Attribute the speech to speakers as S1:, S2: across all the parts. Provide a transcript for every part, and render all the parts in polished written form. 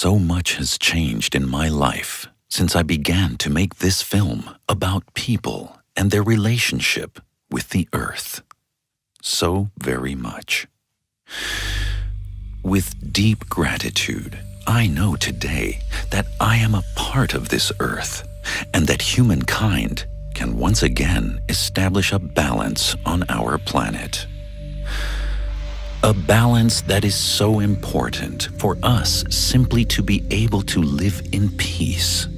S1: So much has changed in my life since I began to make this film about people and their relationship with the earth. So very much. With deep gratitude, I know today that I am a part of this earth and that humankind can once again establish a balance on our planet. A balance that is so important for us simply to be able to live in peace.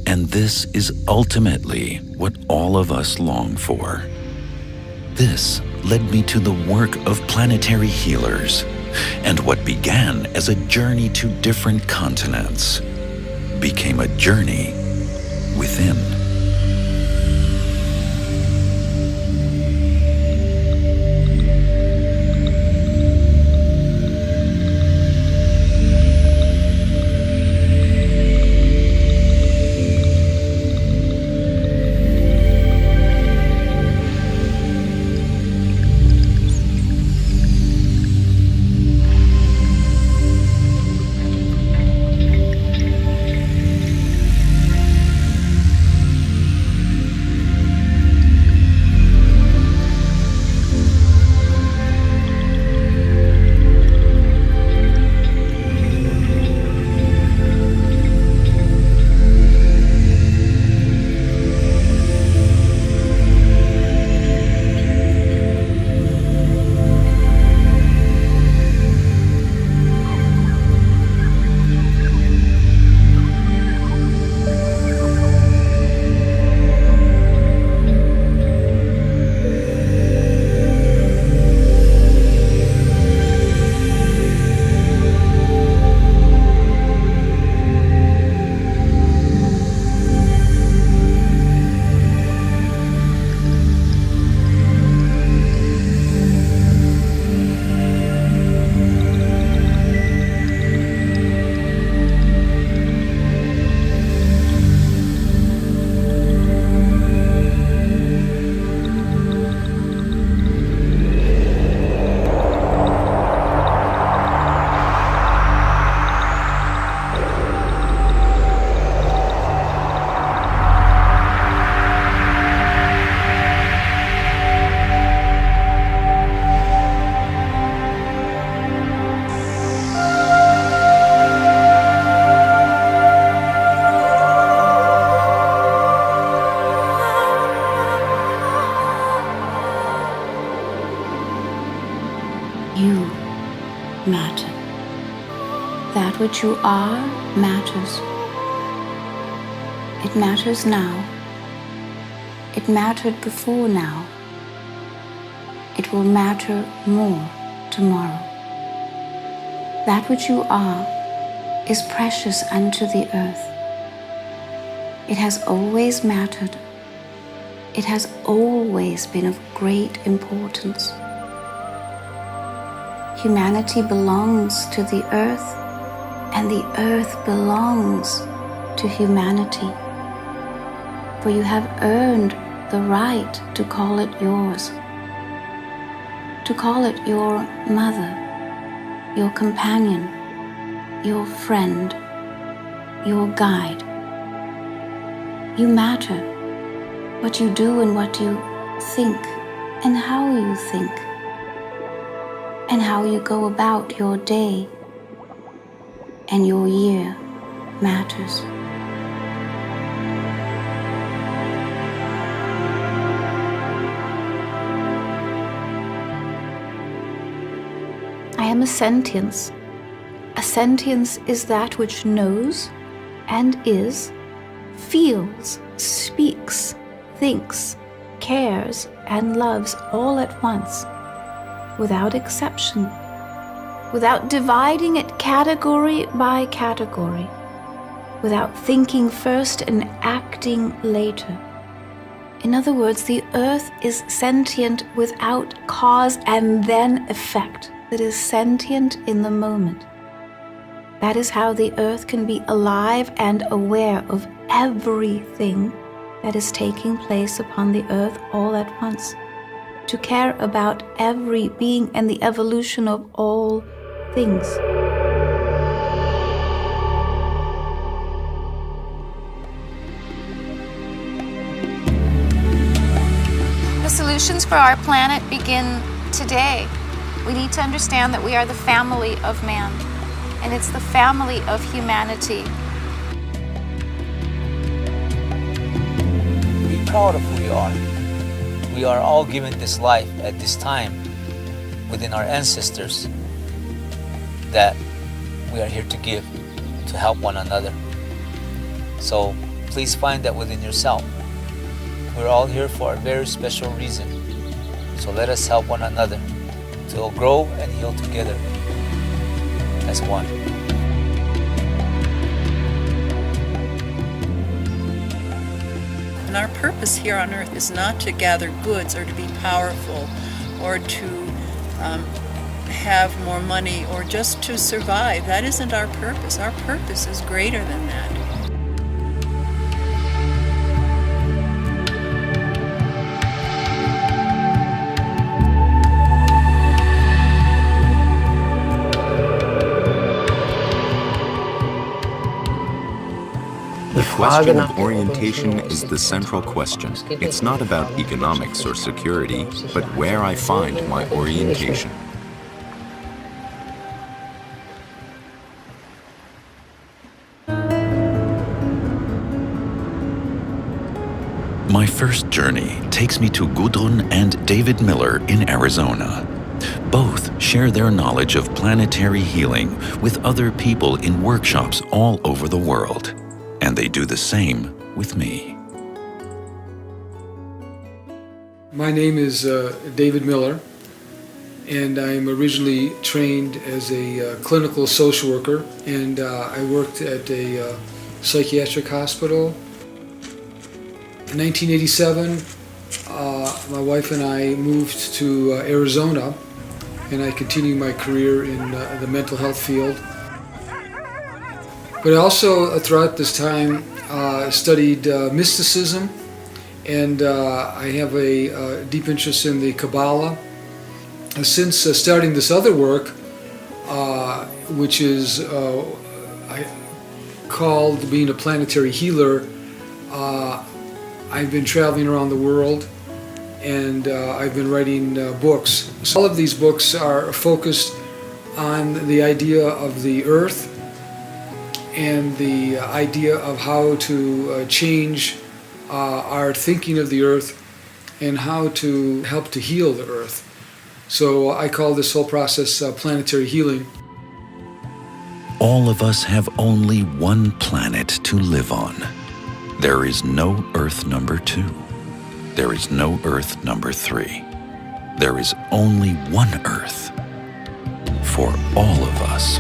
S1: And this is ultimately what all of us long for. This led me to the work of planetary healers, and what began as a journey to different continents became a journey within.
S2: You matter. That which you are matters. It matters now. It mattered before now. It will matter more tomorrow. That which you are is precious unto the earth. It has always mattered. It has always been of great importance. Humanity belongs to the earth, and the earth belongs to humanity. For you have earned the right to call it yours, to call it your mother, your companion, your friend, your guide. You matter, what you do and what you think and how you think, and how you go about your day and your year matters. I am a sentience. A sentience is that which knows and is, feels, speaks, thinks, cares, and loves all at once, without exception, without dividing it category by category, without thinking first and acting later. In other words, the earth is sentient without cause and then effect. It is sentient in the moment. That is how the earth can be alive and aware of everything that is taking place upon the earth all at once, to care about every being and the evolution of all things.
S3: solutions for our planet begin today. We need to understand that we are the family of man, and it's the family of humanity.
S4: Be proud of who you are. We are all given this life at this time within our ancestors that we are here to give, to help one another. So please find that within yourself. We're all here for a very special reason. So let us help one another to grow and heal together as one.
S5: And our purpose here on earth is not to gather goods or to be powerful or to have more money or just to survive. That isn't our purpose. Our purpose is greater than that.
S6: The question of orientation is the central question. It's not about economics or security, but where I find my orientation.
S1: My first journey takes me to Gudrun and David Miller in Arizona. Both share their knowledge of planetary healing with other people in workshops all over the world. And they do the same with me.
S7: My name is David Miller, and I'm originally trained as a clinical social worker, and I worked at a psychiatric hospital. In 1987, my wife and I moved to Arizona, and I continued my career in the mental health field. But I also, throughout this time, studied mysticism, and I have a deep interest in the Kabbalah. Since starting this other work, which is I called being a planetary healer, I've been traveling around the world, and I've been writing books. So all of these books are focused on the idea of the earth and the idea of how to change our thinking of the earth and how to help to heal the earth. So I call this whole process planetary healing.
S1: All of us have only one planet to live on. There is no Earth number 2. There is no Earth number 3. There is only one Earth for all of us.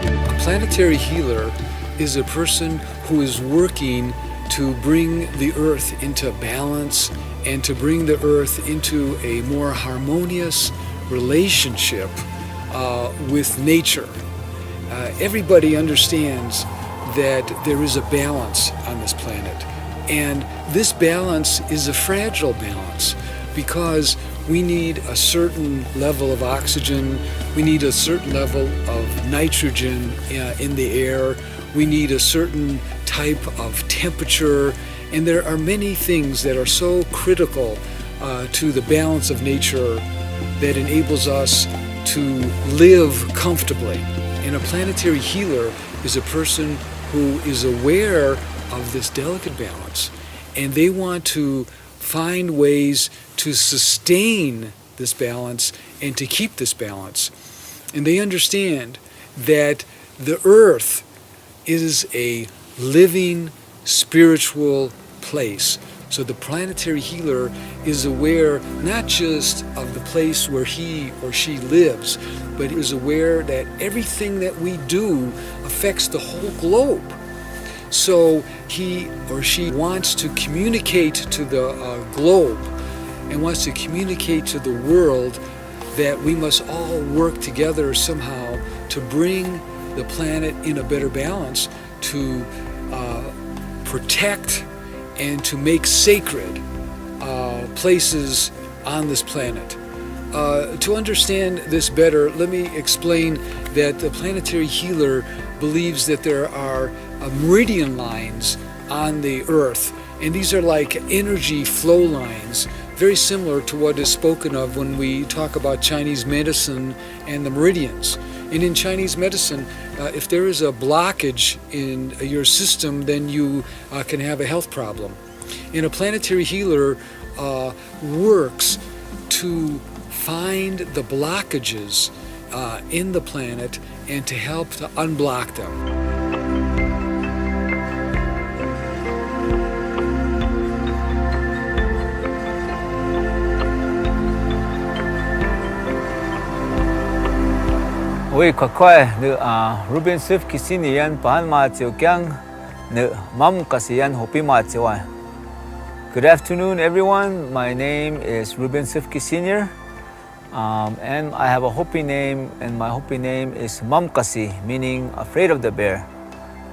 S7: A planetary healer is a person who is working to bring the earth into balance and to bring the earth into a more harmonious relationship with nature. Everybody understands that there is a balance on this planet, and this balance is a fragile balance because we need a certain level of oxygen, we need a certain level of nitrogen in the air, we need a certain type of temperature, and there are many things that are so critical to the balance of nature that enables us to live comfortably. And a planetary healer is a person who is aware of this delicate balance, and they want to find ways to sustain this balance and to keep this balance. And they understand that the earth is a living spiritual place. So the planetary healer is aware not just of the place where he or she lives, but is aware that everything that we do affects the whole globe. So he or she wants to communicate to the globe and wants to communicate to the world that we must all work together somehow to bring the planet in a better balance, to protect and to make sacred places on this planet. To understand this better, let me explain that the planetary healer believes that there are meridian lines on the earth, And these are like energy flow lines, very similar to what is spoken of when we talk about Chinese medicine and the meridians. And in Chinese medicine, if there is a blockage in your system, then you can have a health problem. And a planetary healer works to find the blockages in the planet and to help to unblock them.
S4: Oi kakoi ne Ruben Sif kisini yan pahan ma chiu kyang ne mam kasi yan hopi ma chiwa. Good afternoon, everyone. My name is Ruben Sifki Sr. And I have a Hopi name, and my Hopi name is Mamkasi, meaning afraid of the bear.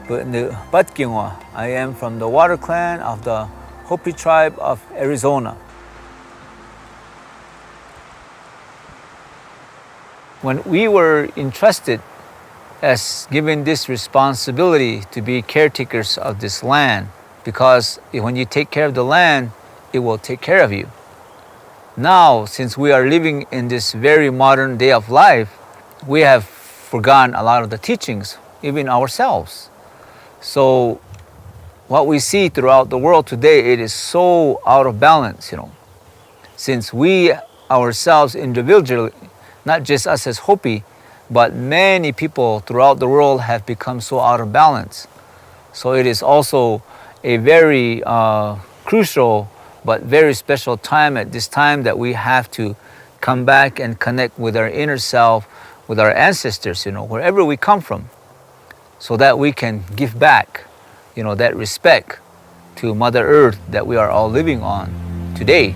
S4: But in the Batkingwa, I am from the Water Clan of the Hopi tribe of Arizona. When we were entrusted as given this responsibility to be caretakers of this land, because when you take care of the land, it will take care of you. Now, since we are living in this very modern day of life, we have forgotten a lot of the teachings, even ourselves. So what we see throughout the world today, it is so out of balance, Since we ourselves individually, not just us as Hopi, but many people throughout the world have become so out of balance. So it is also a very crucial but very special time at this time that we have to come back and connect with our inner self, with our ancestors, wherever we come from, so that we can give back, that respect to Mother Earth that we are all living on today.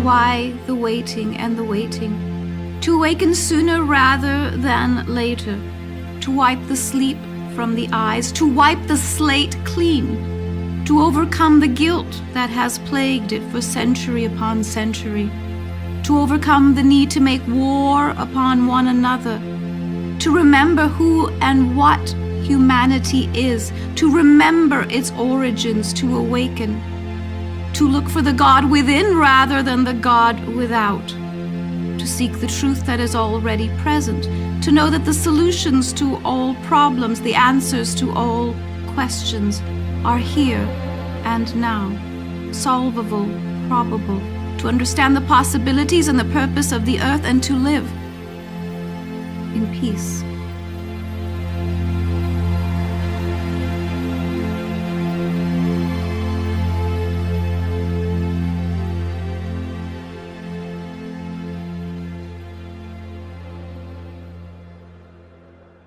S2: Why the waiting and the waiting? To awaken sooner rather than later, to wipe the sleep from the eyes, to wipe the slate clean, to overcome the guilt that has plagued it for century upon century, to overcome the need to make war upon one another, to remember who and what humanity is, to remember its origins, to awaken, to look for the God within rather than the God without, to seek the truth that is already present, to know that the solutions to all problems, the answers to all questions are here and now, solvable, probable, to understand the possibilities and the purpose of the earth and to live in peace.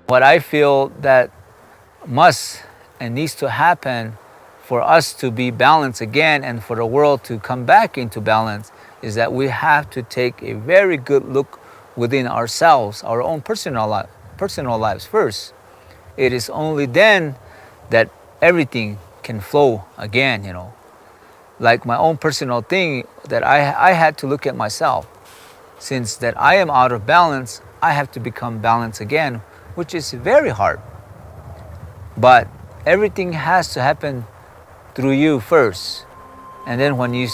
S4: What I feel that must and needs to happen for us to be balanced again and for the world to come back into balance is that we have to take a very good look within ourselves, our own personal lives first. It is only then that everything can flow again, Like my own personal thing that I had to look at myself. Since that I am out of balance, I have to become balanced again, which is very hard. But everything has to happen through you first. And then when you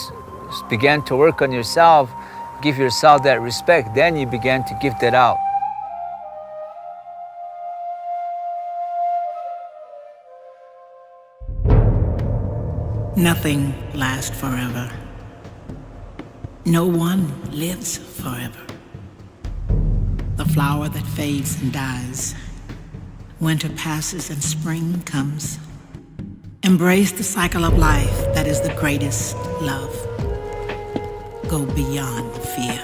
S4: begin to work on yourself, give yourself that respect, then you begin to give that out.
S8: Nothing lasts forever. No one lives forever. The flower that fades and dies. Winter passes and spring comes. Embrace the cycle of life that is the greatest love. Go beyond fear.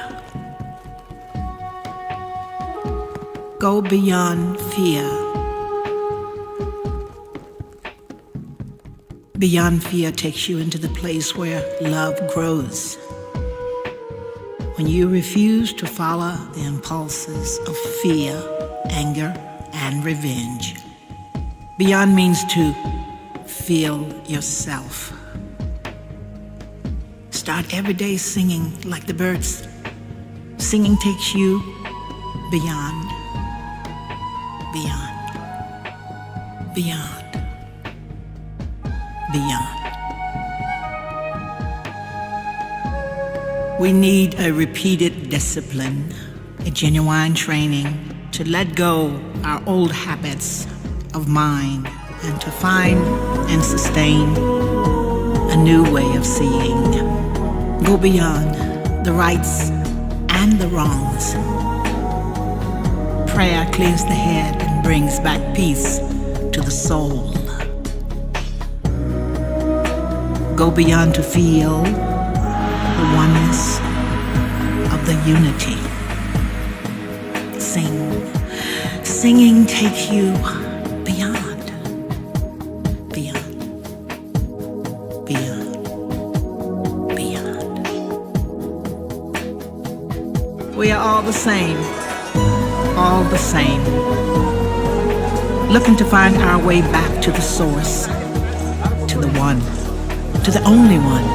S8: Go beyond fear. Beyond fear takes you into the place where love grows. When you refuse to follow the impulses of fear, anger, and revenge. Beyond means to feel yourself. Start every day singing like the birds. Singing takes you beyond, beyond, beyond, beyond. We need a repeated discipline, a genuine training to let go our old habits of mind and to find and sustain a new way of seeing. Go beyond the rights and the wrongs. Prayer clears the head and brings back peace to the soul. Go beyond to feel the oneness of the unity. Sing. Singing takes you beyond, beyond, beyond, beyond. We are all the same, all the same. Looking to find our way back to the source, to the one, to the only one.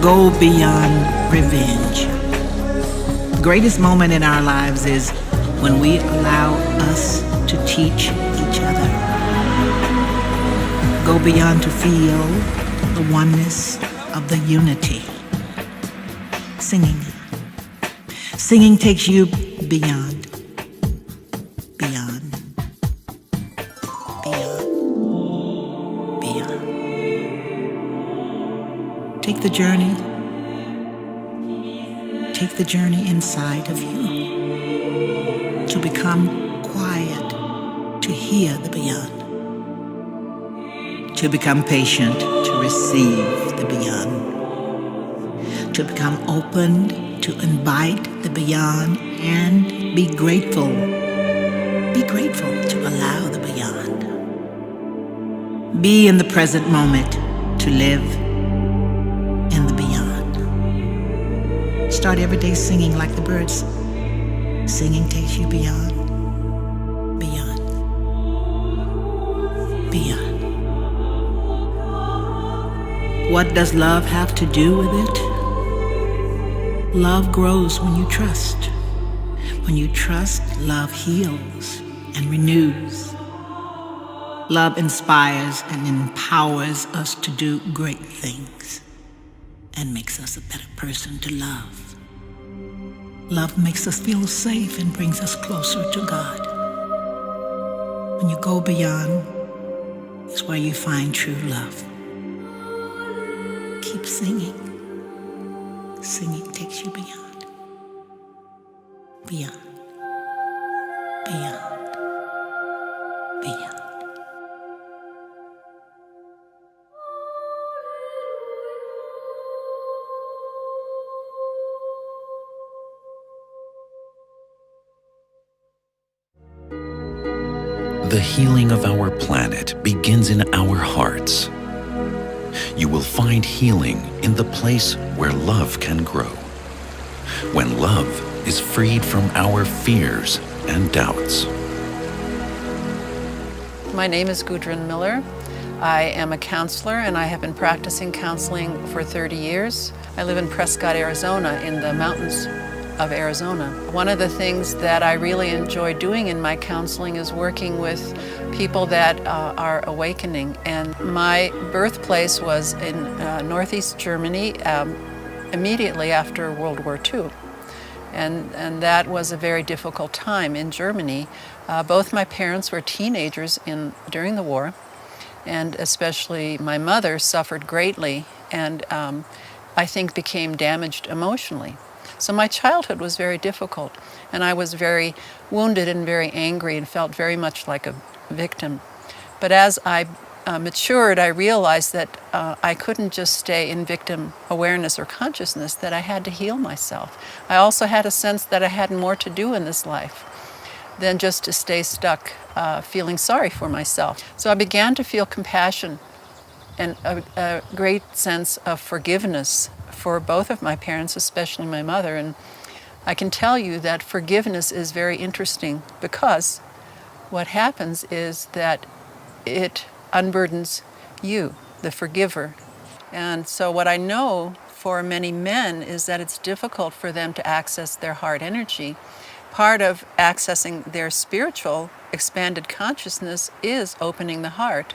S8: Go beyond revenge. The greatest moment in our lives is when we allow us to teach each other. Go beyond to feel the oneness of the unity. Singing. Singing takes you beyond, beyond, beyond, beyond. Take the journey. Take the journey inside of you to become quiet, to hear the beyond, to become patient, to receive the beyond, to become open, to invite the beyond, and be grateful. Be grateful to allow the beyond. Be in the present moment to live in the beyond. Start every day singing like the birds. Singing takes you beyond, beyond, beyond. What does love have to do with it? Love grows when you trust. When you trust, love heals and renews. Love inspires and empowers us to do great things and makes us a better person to love. Love makes us feel safe and brings us closer to God. When you go beyond, is where you find true love. Keep singing. Singing takes you beyond. Beyond. Beyond. Beyond.
S1: The healing of our planet begins in our hearts. You will find healing in the place where love can grow. When love is freed from our fears and doubts.
S5: My name is Gudrun Miller. I am a counselor and I have been practicing counseling for 30 years. I live in Prescott, Arizona, in the mountains of Arizona. One of the things that I really enjoy doing in my counseling is working with people that are awakening. And my birthplace was in Northeast Germany immediately after World War II. And that was a very difficult time in Germany. Both my parents were teenagers during the war, and especially my mother suffered greatly and I think became damaged emotionally. So my childhood was very difficult, and I was very wounded and very angry and felt very much like a victim. But as I matured, I realized that I couldn't just stay in victim awareness or consciousness, that I had to heal myself. I also had a sense that I had more to do in this life than just to stay stuck feeling sorry for myself. So I began to feel compassion and a great sense of forgiveness for both of my parents, especially my mother. And I can tell you that forgiveness is very interesting, because what happens is that it unburdens you, the forgiver, And so what I know for many men is that it's difficult for them to access their heart energy. Part of accessing their spiritual expanded consciousness is opening the heart.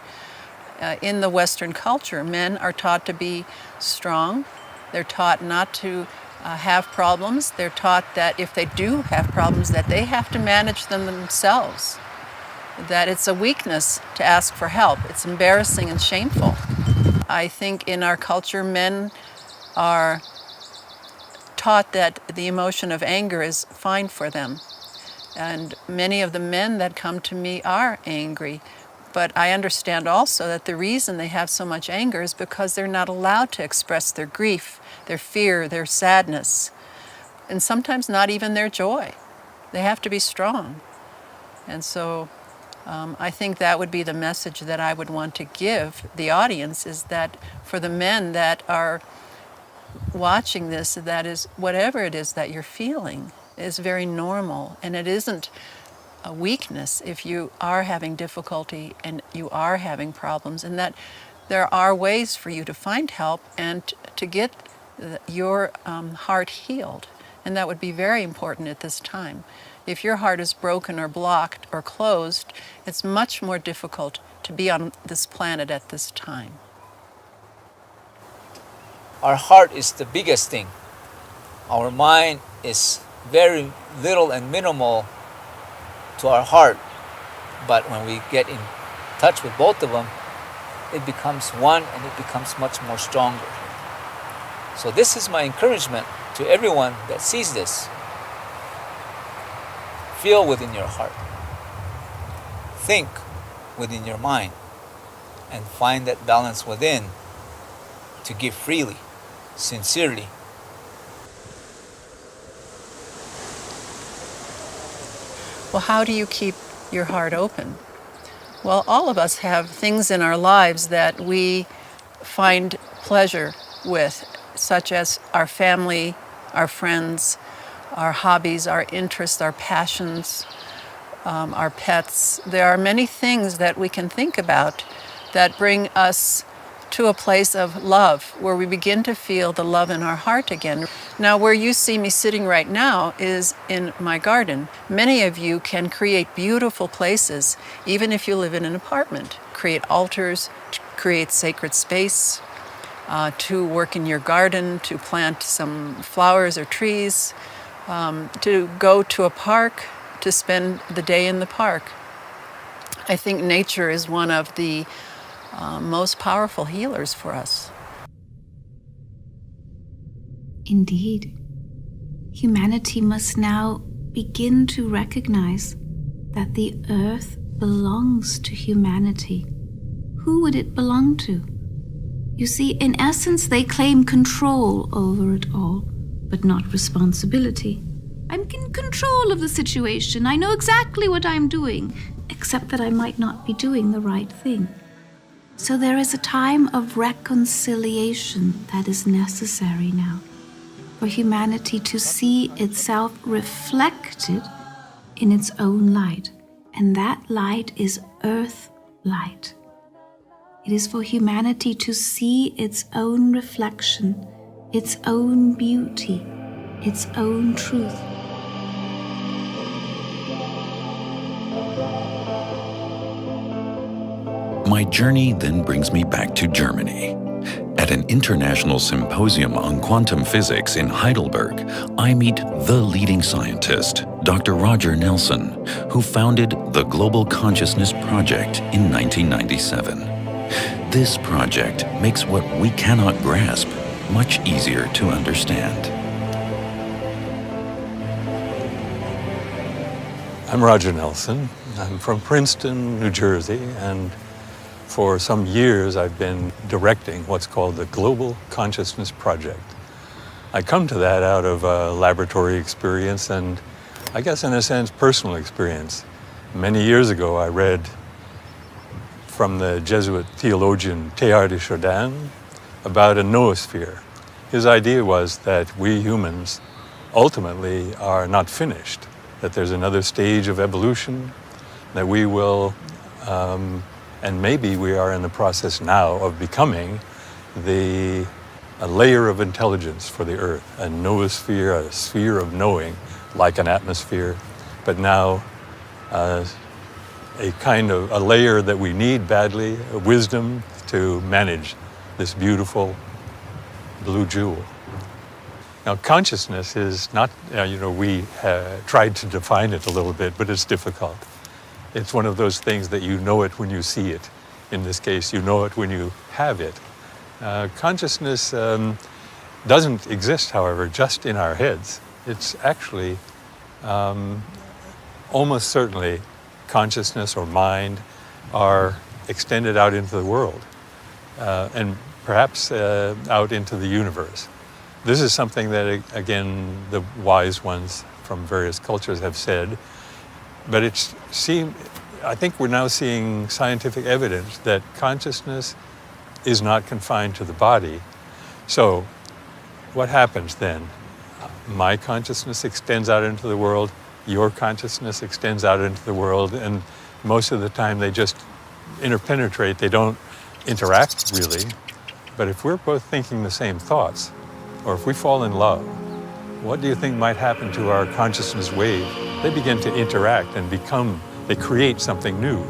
S5: In the Western culture, men are taught to be strong. They're taught not to have problems. They're taught that if they do have problems, that they have to manage them themselves. That it's a weakness to ask for help. It's embarrassing and shameful. I think in our culture, men are taught that the emotion of anger is fine for them. And many of the men that come to me are angry. But I understand also that the reason they have so much anger is because they're not allowed to express their grief, their fear, their sadness, and sometimes not even their joy. They have to be strong. And so I think that would be the message that I would want to give the audience, is that for the men that are watching this, that is, whatever it is that you're feeling is very normal, and it isn't a weakness if you are having difficulty and you are having problems, and that there are ways for you to find help and to get your heart healed. And that would be very important at this time. If your heart is broken or blocked or closed, it's much more difficult to be on this planet at this time.
S4: Our heart is the biggest thing. Our mind is very little and minimal to our heart. But when we get in touch with both of them, it becomes one and it becomes much more stronger. So this is my encouragement to everyone that sees this. Feel within your heart. Think within your mind. And find that balance within to give freely, sincerely.
S5: Well, how do you keep your heart open? Well, all of us have things in our lives that we find pleasure with, such as our family, our friends, our hobbies, our interests, our passions, our pets. There are many things that we can think about that bring us to a place of love, where we begin to feel the love in our heart again. Now, where you see me sitting right now is in my garden. Many of you can create beautiful places, even if you live in an apartment. Create altars, create sacred space, to work in your garden, to plant some flowers or trees, to go to a park, to spend the day in the park. I think nature is one of the most powerful healers for us.
S2: Indeed, humanity must now begin to recognize that the earth belongs to humanity. Who would it belong to? You see, in essence, they claim control over it all, but not responsibility. I'm in control of the situation. I know exactly what I'm doing, except that I might not be doing the right thing. So there is a time of reconciliation that is necessary now, for humanity to see itself reflected in its own light, and that light is earth light. It is for humanity to see its own reflection, its own beauty, its own truth.
S1: My journey then brings me back to Germany. At an international symposium on quantum physics in Heidelberg, I meet the leading scientist, Dr. Roger Nelson, who founded the Global Consciousness Project in 1997. This project makes what we cannot grasp much easier to understand.
S9: I'm Roger Nelson. I'm from Princeton, New Jersey, and for some years I've been directing what's called the Global Consciousness Project. I come to that out of a laboratory experience and, I guess in a sense, personal experience. Many years ago I read from the Jesuit theologian Teilhard de Chardin about a noosphere. His idea was that we humans ultimately are not finished, that there's another stage of evolution, that we will, and maybe we are in the process now of becoming a layer of intelligence for the Earth, a noosphere, a sphere of knowing, like an atmosphere, but now a kind of a layer that we need badly, wisdom to manage this beautiful blue jewel. Now, consciousness is not, we tried to define it a little bit, but it's difficult. It's one of those things that you know it when you see it. In this case, you know it when you have it. Consciousness doesn't exist, however, just in our heads. It's actually almost certainly consciousness or mind are extended out into the world and perhaps out into the universe. This is something that, again, the wise ones from various cultures have said, but I think we're now seeing scientific evidence that consciousness is not confined to the body. So what happens then? My consciousness extends out into the world, your consciousness extends out into the world, and most of the time they just interpenetrate, they don't interact really. But if we're both thinking the same thoughts, or if we fall in love, what do you think might happen to our consciousness wave? They begin to interact and they create something new.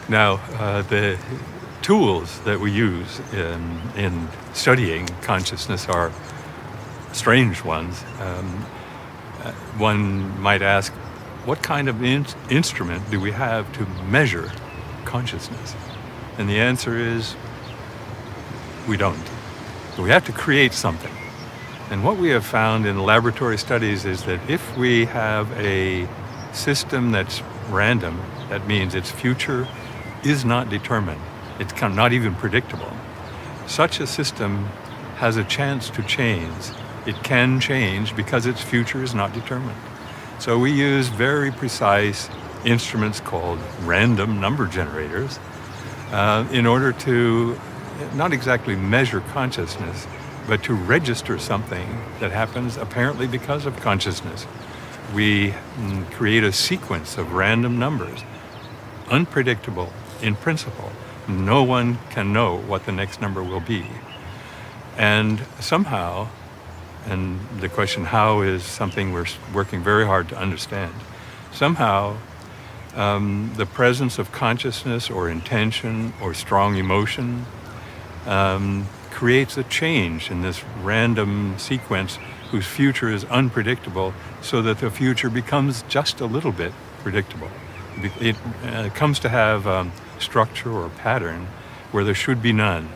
S9: Now, the tools that we use in studying consciousness are strange ones. One might ask, what kind of instrument do we have to measure consciousness? And the answer is, we don't. We have to create something. And what we have found in laboratory studies is that if we have a system that's random, that means its future is not determined. It's not even predictable. Such a system has a chance to change. It can change because its future is not determined. So we use very precise instruments called random number generators in order to not exactly measure consciousness, but to register something that happens apparently because of consciousness. We create a sequence of random numbers, unpredictable in principle. No one can know what the next number will be. And somehow, and the question how is something we're working very hard to understand, somehow the presence of consciousness or intention or strong emotion creates a change in this random sequence whose future is unpredictable, so that the future becomes just a little bit predictable. It comes to have structure or pattern where there should be none.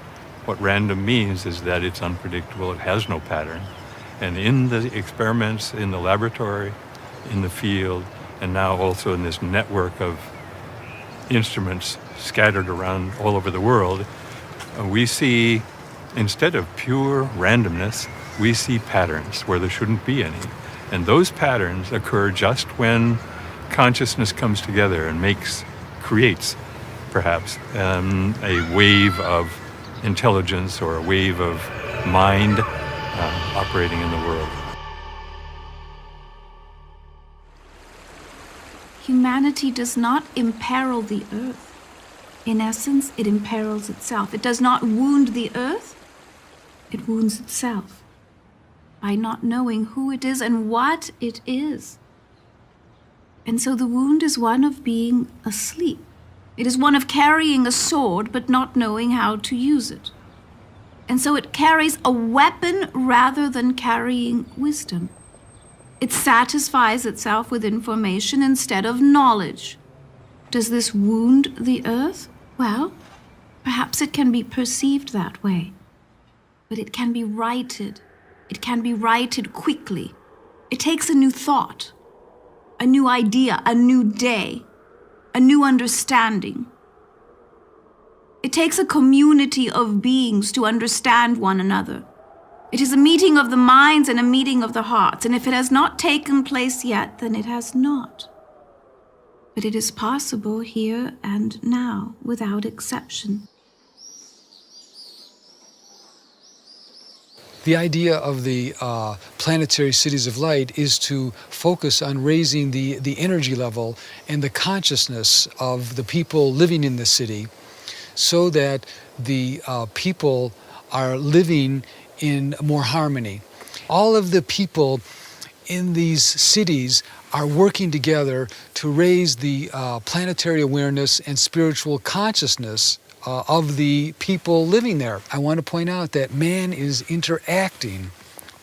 S9: What random means is that it's unpredictable, it has no pattern. And in the experiments in the laboratory, in the field, and now also in this network of instruments scattered around all over the world, we see, instead of pure randomness, we see patterns where there shouldn't be any. And those patterns occur just when consciousness comes together and creates, perhaps, a wave of intelligence or a wave of mind operating in the world.
S2: Humanity does not imperil the earth. In essence, it imperils itself. It does not wound the earth, it wounds itself by not knowing who it is and what it is. And so the wound is one of being asleep. It is one of carrying a sword but not knowing how to use it. And so it carries a weapon rather than carrying wisdom. It satisfies itself with information instead of knowledge. Does this wound the earth? Well, perhaps it can be perceived that way. But it can be righted. It can be righted quickly. It takes a new thought, a new idea, a new day, a new understanding. It takes a community of beings to understand one another. It is a meeting of the minds and a meeting of the hearts, and if it has not taken place yet, then it has not. But it is possible here and now, without exception.
S7: The idea of the planetary cities of light is to focus on raising the energy level and the consciousness of the people living in the city, so that the people are living in more harmony. All of the people in these cities are working together to raise the planetary awareness and spiritual consciousness of the people living there. I want to point out that man is interacting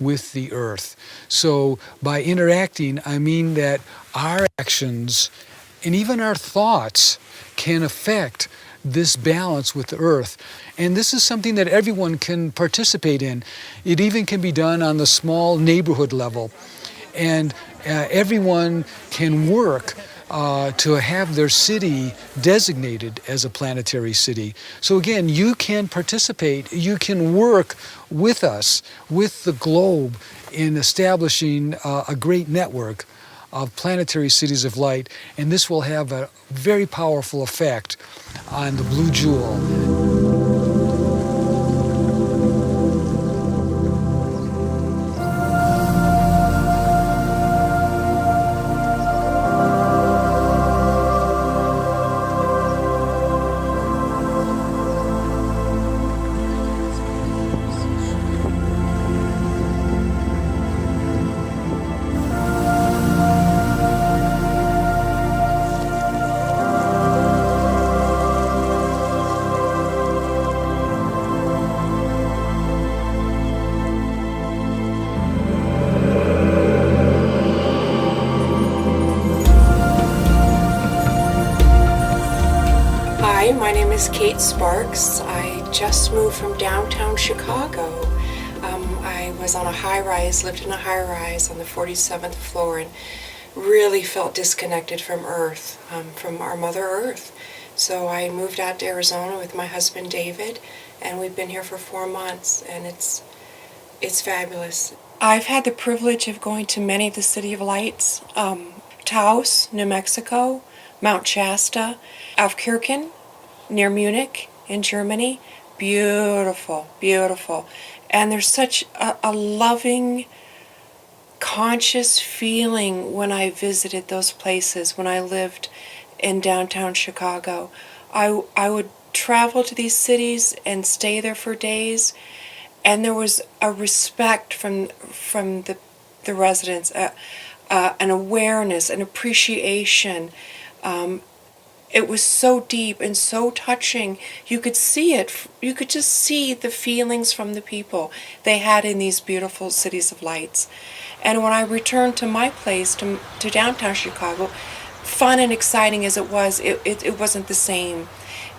S7: with the earth. So by interacting, I mean that our actions and even our thoughts can affect this balance with the earth. And this is something that everyone can participate in. It even can be done on the small neighborhood level. And everyone can work to have their city designated as a planetary city. So again, you can participate, you can work with us, with the globe, in establishing a great network of planetary cities of light, and this will have a very powerful effect on the blue jewel.
S10: Hi, my name is Kate Sparks. I just moved from downtown Chicago. I was on a high-rise, lived in a high-rise on the 47th floor, and really felt disconnected from Earth, from our Mother Earth. So I moved out to Arizona with my husband David, and we've been here for 4 months, and it's fabulous. I've had the privilege of going to many of the City of Lights, Taos, New Mexico, Mount Shasta, Aufkirchen, near Munich in Germany, beautiful, beautiful. And there's such a loving, conscious feeling when I visited those places, when I lived in downtown Chicago. I would travel to these cities and stay there for days, and there was a respect from the residents, an awareness, an appreciation. It was so deep and so touching. You could see it. You could just see the feelings from the people they had in these beautiful cities of lights. And when I returned to my place, to downtown Chicago, fun and exciting as it was, it wasn't the same.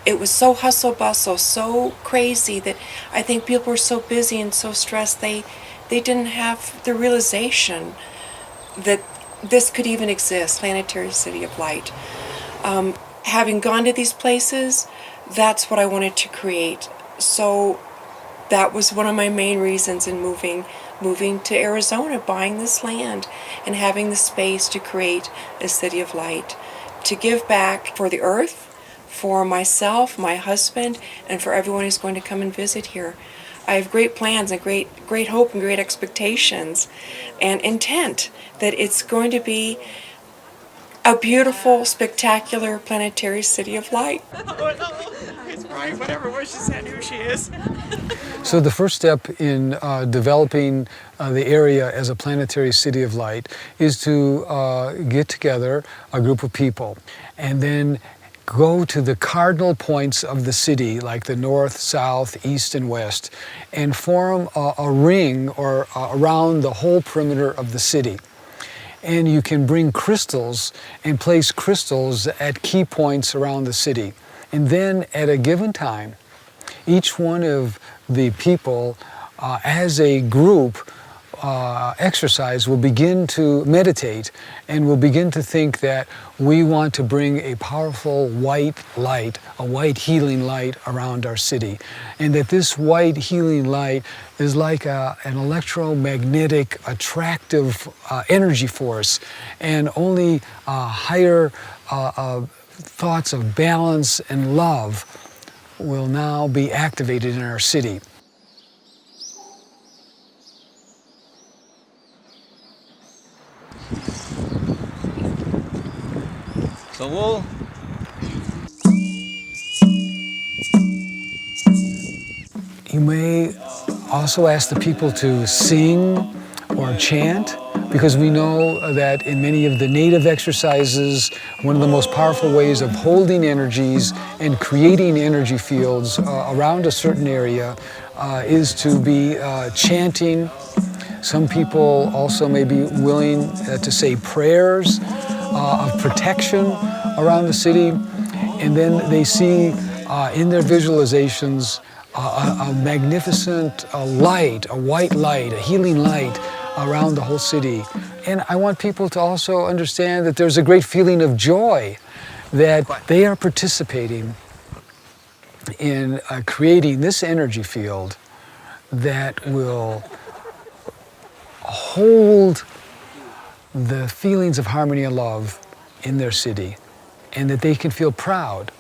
S10: It was so hustle bustle, so crazy that I think people were so busy and so stressed they didn't have the realization that this could even exist, Planetary City of Light. Having gone to these places, that's what I wanted to create. So that was one of my main reasons in moving to Arizona, buying this land and having the space to create a City of Light, to give back for the earth, for myself, my husband, and for everyone who's going to come and visit here. I have great plans and great hope and great expectations and intent that it's going to be a beautiful, spectacular planetary city of light.
S11: It's Brian, whatever, where she said who she is.
S7: So the first step in developing the area as a planetary city of light is to get together a group of people and then go to the cardinal points of the city, like the north, south, east, and west, and form a ring or around the whole perimeter of the city. And you can bring crystals and place crystals at key points around the city. And then at a given time, each one of the people as a group exercise will begin to meditate and will begin to think that we want to bring a powerful white light, a white healing light around our city. And that this white healing light is like an electromagnetic, attractive energy force, and only higher thoughts of balance and love will now be activated in our city.
S4: So
S7: you may also ask the people to sing or chant, because we know that in many of the native exercises, one of the most powerful ways of holding energies and creating energy fields around a certain area is to be chanting. Some people also may be willing to say prayers of protection around the city, and then they see in their visualizations a magnificent light, a white light, a healing light around the whole city. And I want people to also understand that there's a great feeling of joy that they are participating in creating this energy field that will hold the feelings of harmony and love in their city, and that they can feel proud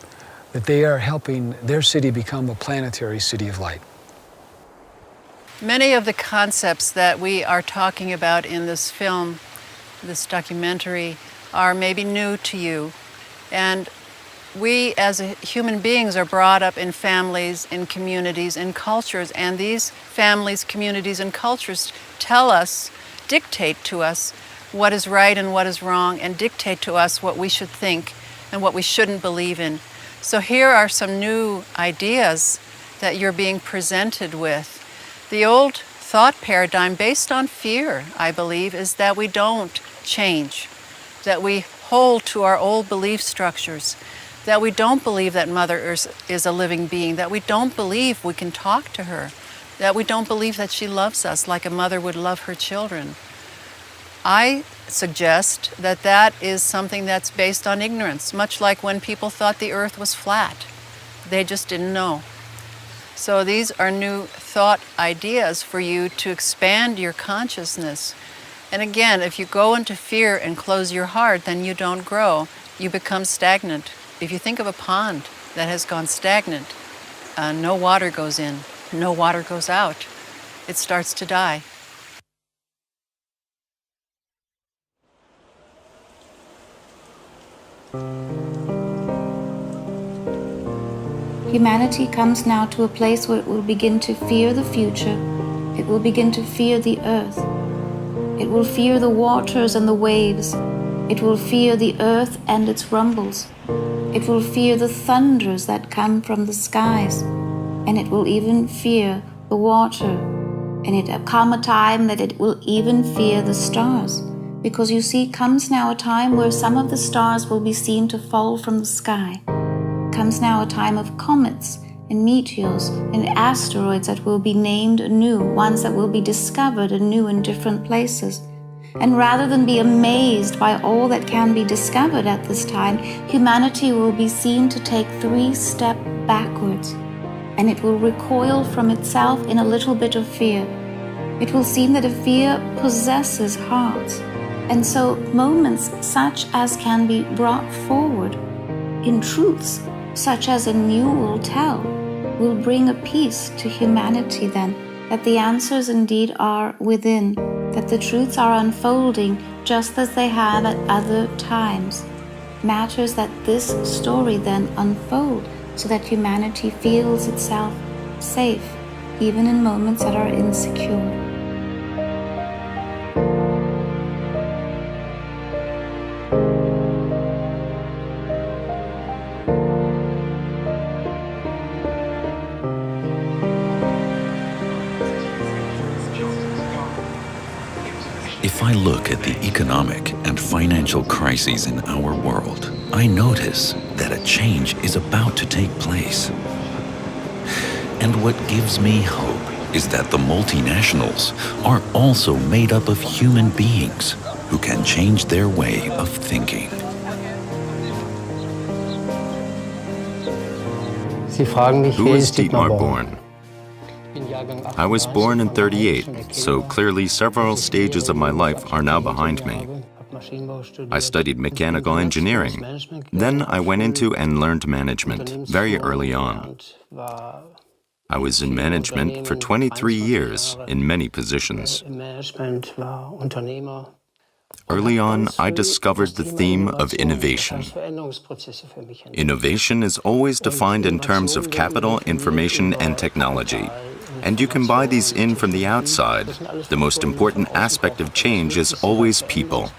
S7: that they are helping their city become a planetary city of light.
S5: Many of the concepts that we are talking about in this film, this documentary, are maybe new to you. And we as human beings are brought up in families, in communities, in cultures, and these families, communities, and cultures tell us, dictate to us what is right and what is wrong, and dictate to us what we should think and what we shouldn't believe in. So here are some new ideas that you're being presented with. The old thought paradigm based on fear, I believe, is that we don't change, that we hold to our old belief structures, that we don't believe that Mother Earth is a living being, that we don't believe we can talk to her, that we don't believe that she loves us like a mother would love her children. I suggest that that is something that's based on ignorance, much like when people thought the earth was flat. They just didn't know. So these are new thought ideas for you to expand your consciousness. And again, if you go into fear and close your heart, then you don't grow. You become stagnant. If you think of a pond that has gone stagnant, no water goes in, no water goes out. It starts to die.
S2: Humanity comes now to a place where it will begin to fear the future. It will begin to fear the earth. It will fear the waters and the waves. It will fear the earth and its rumbles. It will fear the thunders that come from the skies. And it will even fear the water. And it will come a time that it will even fear the stars. Because you see, comes now a time where some of the stars will be seen to fall from the sky. Comes now a time of comets and meteors and asteroids that will be named anew, ones that will be discovered anew in different places. And rather than be amazed by all that can be discovered at this time, humanity will be seen to take 3 steps backwards, and it will recoil from itself in a little bit of fear. It will seem that a fear possesses hearts, and so moments such as can be brought forward in truths such as a new will tell, will bring a peace to humanity then, that the answers indeed are within, that the truths are unfolding just as they have at other times. Matters that this story then unfold so that humanity feels itself safe, even in moments that are insecure.
S1: If I look at the economic and financial crises in our world, I notice that a change is about to take place. And what gives me hope is that the multinationals are also made up of human beings who can change their way of thinking.
S6: Who is Dietmar Born? I was born in '38, so clearly several stages of my life are now behind me. I studied mechanical engineering. Then I went into and learned management very early on. I was in management for 23 years in many positions. Early on, I discovered the theme of innovation. Innovation is always defined in terms of capital, information, and technology. And you can buy these in from the outside. The most important aspect of change is always people.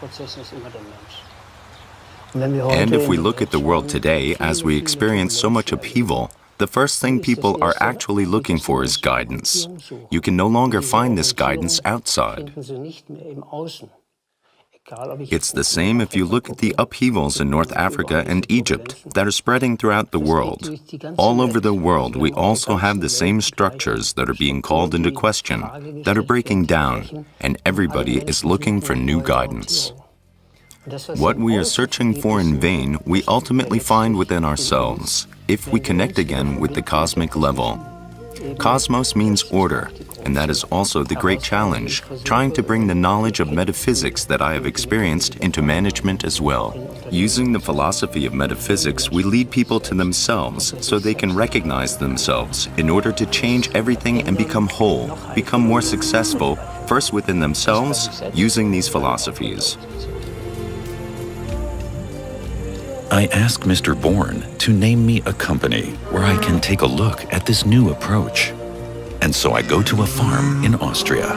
S6: And if we look at the world today, as we experience so much upheaval, the first thing people are actually looking for is guidance. You can no longer find this guidance outside. It's the same if you look at the upheavals in North Africa and Egypt that are spreading throughout the world. All over the world, we also have the same structures that are being called into question, that are breaking down, and everybody is looking for new guidance. What we are searching for in vain, we ultimately find within ourselves, if we connect again with the cosmic level. Cosmos means order, and that is also the great challenge, trying to bring the knowledge of metaphysics that I have experienced into management as well. Using the philosophy of metaphysics, we lead people to themselves so they can recognize themselves in order to change everything and become whole, become more successful, first within themselves, using these philosophies.
S1: I ask Mr. Bourne to name me a company where I can take a look at this new approach. And so I go to a farm in Austria.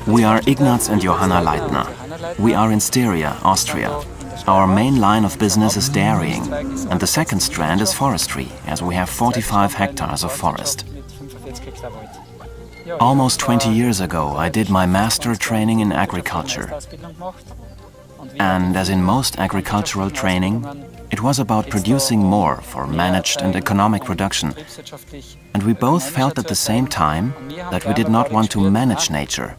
S12: We are Ignaz and Johanna Leitner. We are in Styria, Austria. Our main line of business is dairying, and the second strand is forestry, as we have 45 hectares of forest. Almost 20 years ago, I did my master training in agriculture. And as in most agricultural training, it was about producing more for managed and economic production. And we both felt at the same time that we did not want to manage nature.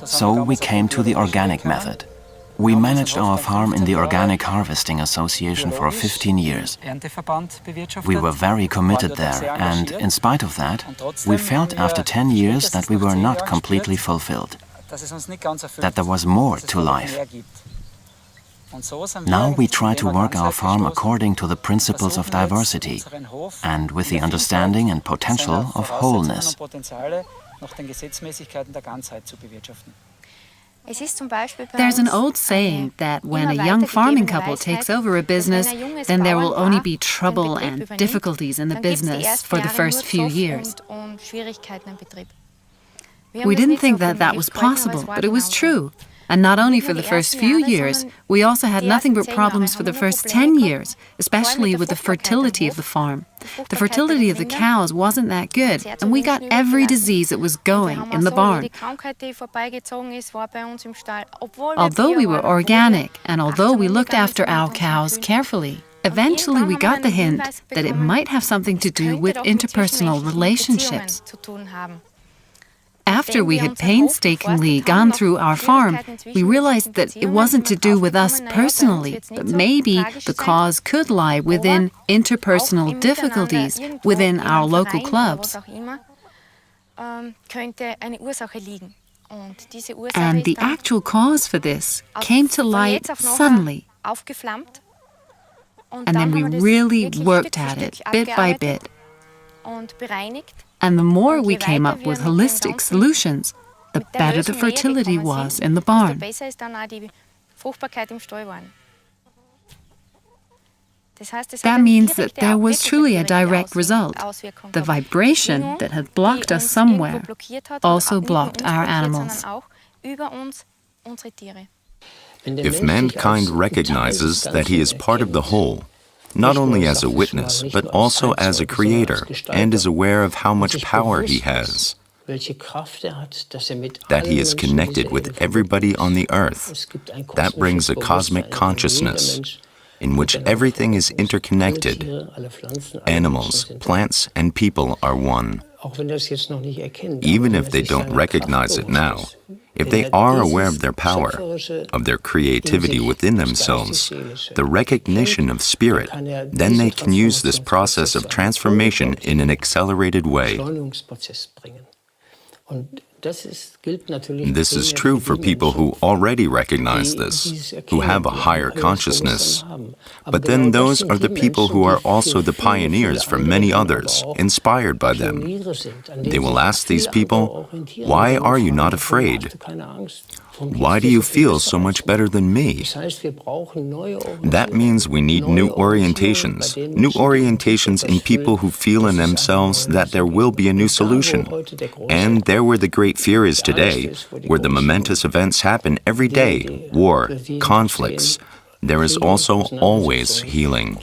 S12: So we came to the organic method. We managed our farm in the Organic Harvesting Association for 15 years. We were very committed there, and in spite of that, we felt after 10 years that we were not completely fulfilled, that there was more to life. Now we try to work our farm according to the principles of diversity and with the understanding and potential of wholeness.
S13: There's an old saying that when a young farming couple takes over a business, then there will only be trouble and difficulties in the business for the first few years. We didn't think that that was possible, but it was true. And not only for the first few years, we also had nothing but problems for the first 10 years, especially with the fertility of the farm. The fertility of the cows wasn't that good, and we got every disease that was going in the barn. Although we were organic, and although we looked after our cows carefully, eventually we got the hint that it might have something to do with interpersonal relationships. After we had painstakingly gone through our farm, we realized that it wasn't to do with us personally, but maybe the cause could lie within interpersonal difficulties within our local clubs. And the actual cause for this came to light suddenly. And then we really worked at it, bit by bit. And the more we came up with holistic solutions, the better the fertility was in the barn. That means that there was truly a direct result. The vibration that had blocked us somewhere also blocked our animals.
S6: If mankind recognizes that he is part of the whole, not only as a witness, but also as a creator, and is aware of how much power he has, that he is connected with everybody on the earth, that brings a cosmic consciousness in which everything is interconnected. Animals, plants, and people are one. Even if they don't recognize it now, if they are aware of their power, of their creativity within themselves, the recognition of spirit, then they can use this process of transformation in an accelerated way. This is true for people who already recognize this, who have a higher consciousness. But then those are the people who are also the pioneers for many others, inspired by them. They will ask these people, "Why are you not afraid? Why do you feel so much better than me?" That means we need new orientations in people who feel in themselves that there will be a new solution. And there where the great fear is today, where the momentous events happen every day, war, conflicts, there is also always healing.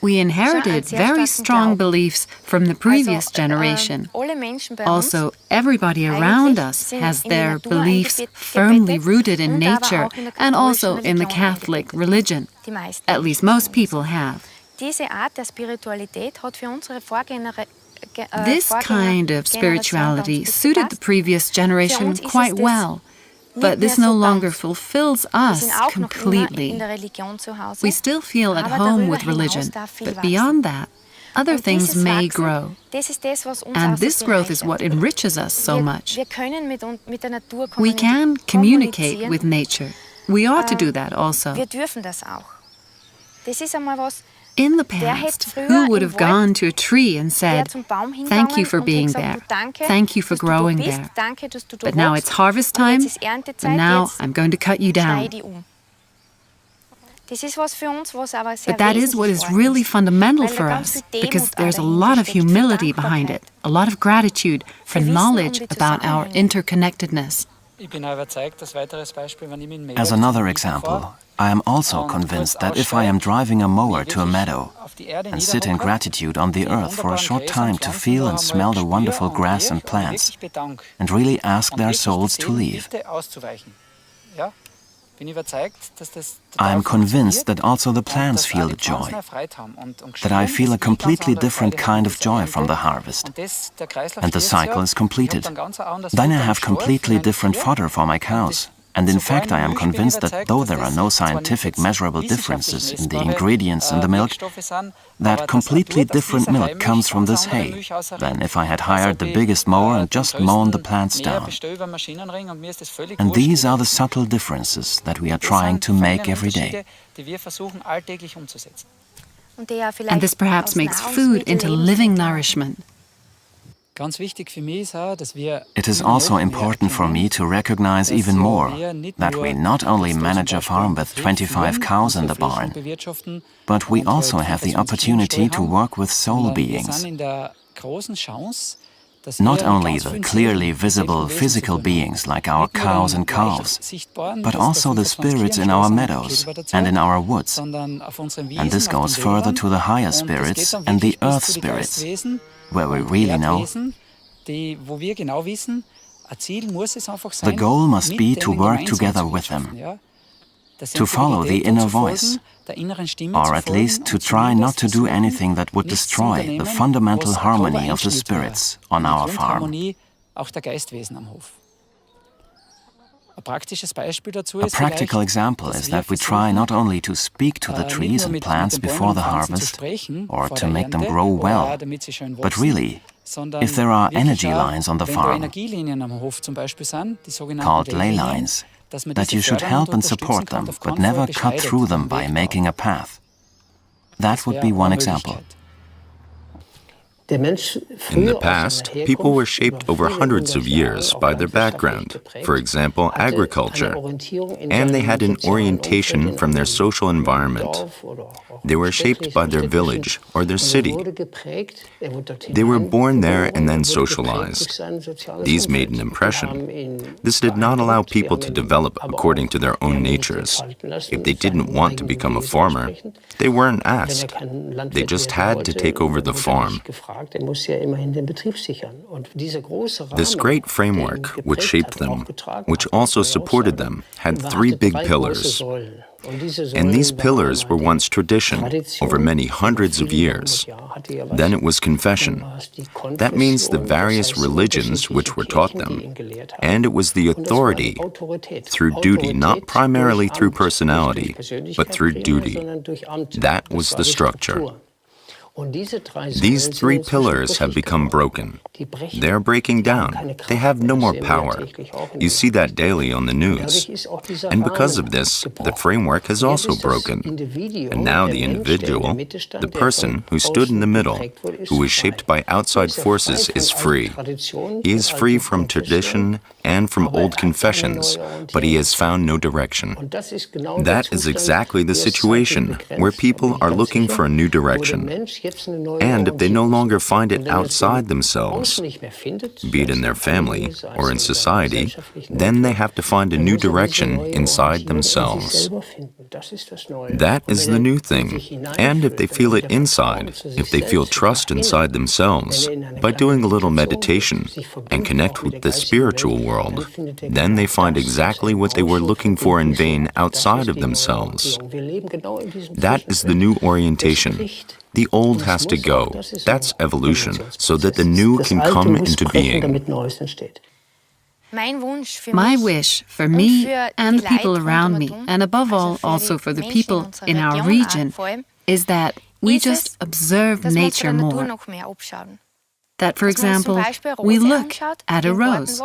S13: We inherited very strong beliefs from the previous generation. Also, everybody around us has their beliefs firmly rooted in nature and also in the Catholic religion. At least most people have. This kind of spirituality suited the previous generation quite well. But this no longer fulfills us completely. We still feel at home with religion, but beyond that, other things may grow. And this growth is what enriches us so much. We can communicate with nature. We ought to do that also. In the past, who would have gone to a tree and said, "Thank you for being there, thank you for growing there, but now it's harvest time, and now I'm going to cut you down"? But that is what is really fundamental for us, because there's a lot of humility behind it, a lot of gratitude for knowledge about our interconnectedness.
S12: As another example, I am also convinced that if I am driving a mower to a meadow and sit in gratitude on the earth for a short time to feel and smell the wonderful grass and plants, and really ask their souls to leave, I am convinced that also the plants feel the joy, that I feel a completely different kind of joy from the harvest. And the cycle is completed. Then I have completely different fodder for my cows. And in fact, I am convinced that though there are no scientific measurable differences in the ingredients in the milk, that completely different milk comes from this hay than if I had hired the biggest mower and just mown the plants down. And these are the subtle differences that we are trying to make every day.
S13: And this perhaps makes food into living nourishment.
S12: It is also important for me to recognize even more that we not only manage a farm with 25 cows in the barn, but we also have the opportunity to work with soul beings. Not only the clearly visible physical beings like our cows and calves, but also the spirits in our meadows and in our woods. And this goes further to the higher spirits and the earth spirits, where we really know the goal must be to work together with them, to follow the inner voice, or at least to try not to do anything that would destroy the fundamental harmony of the spirits on our farm. A practical example is that we try not only to speak to the trees and plants before the harvest, or to make them grow well, but really, if there are energy lines on the farm, called ley lines, that you should help and support them, but never cut through them by making a path. That would be one example.
S6: In the past, people were shaped over hundreds of years by their background, for example, agriculture, and they had an orientation from their social environment. They were shaped by their village or their city. They were born there and then socialized. These made an impression. This did not allow people to develop according to their own natures. If they didn't want to become a farmer, they weren't asked. They just had to take over the farm. This great framework, which shaped them, which also supported them, had three big pillars. And these pillars were once tradition, over many hundreds of years. Then it was confession. That means the various religions which were taught them. And it was the authority, through duty, not primarily through personality, but through duty. That was the structure. These three pillars have become broken. They are breaking down. They have no more power. You see that daily on the news. And because of this, the framework has also broken. And now the individual, the person who stood in the middle, who was shaped by outside forces, is free. He is free from tradition and from old confessions, but he has found no direction. That is exactly the situation where people are looking for a new direction. And if they no longer find it outside themselves, be it in their family or in society, then they have to find a new direction inside themselves. That is the new thing. And if they feel it inside, if they feel trust inside themselves, by doing a little meditation and connect with the spiritual world, then they find exactly what they were looking for in vain outside of themselves. That is the new orientation. The old has to go. That's evolution, so that the new can come into being.
S13: My wish for me and the people around me, and above all also for the people in our region, is that we just observe nature more. That, for example, we look at a rose.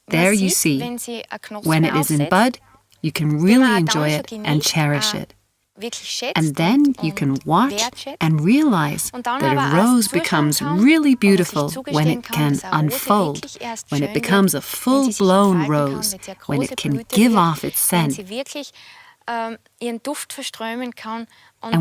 S13: There you see, when it is in bud, you can really enjoy it and cherish it. And then you can watch and realize that a rose becomes really beautiful when it can unfold, when it becomes a full-blown rose, when it can give off its scent, and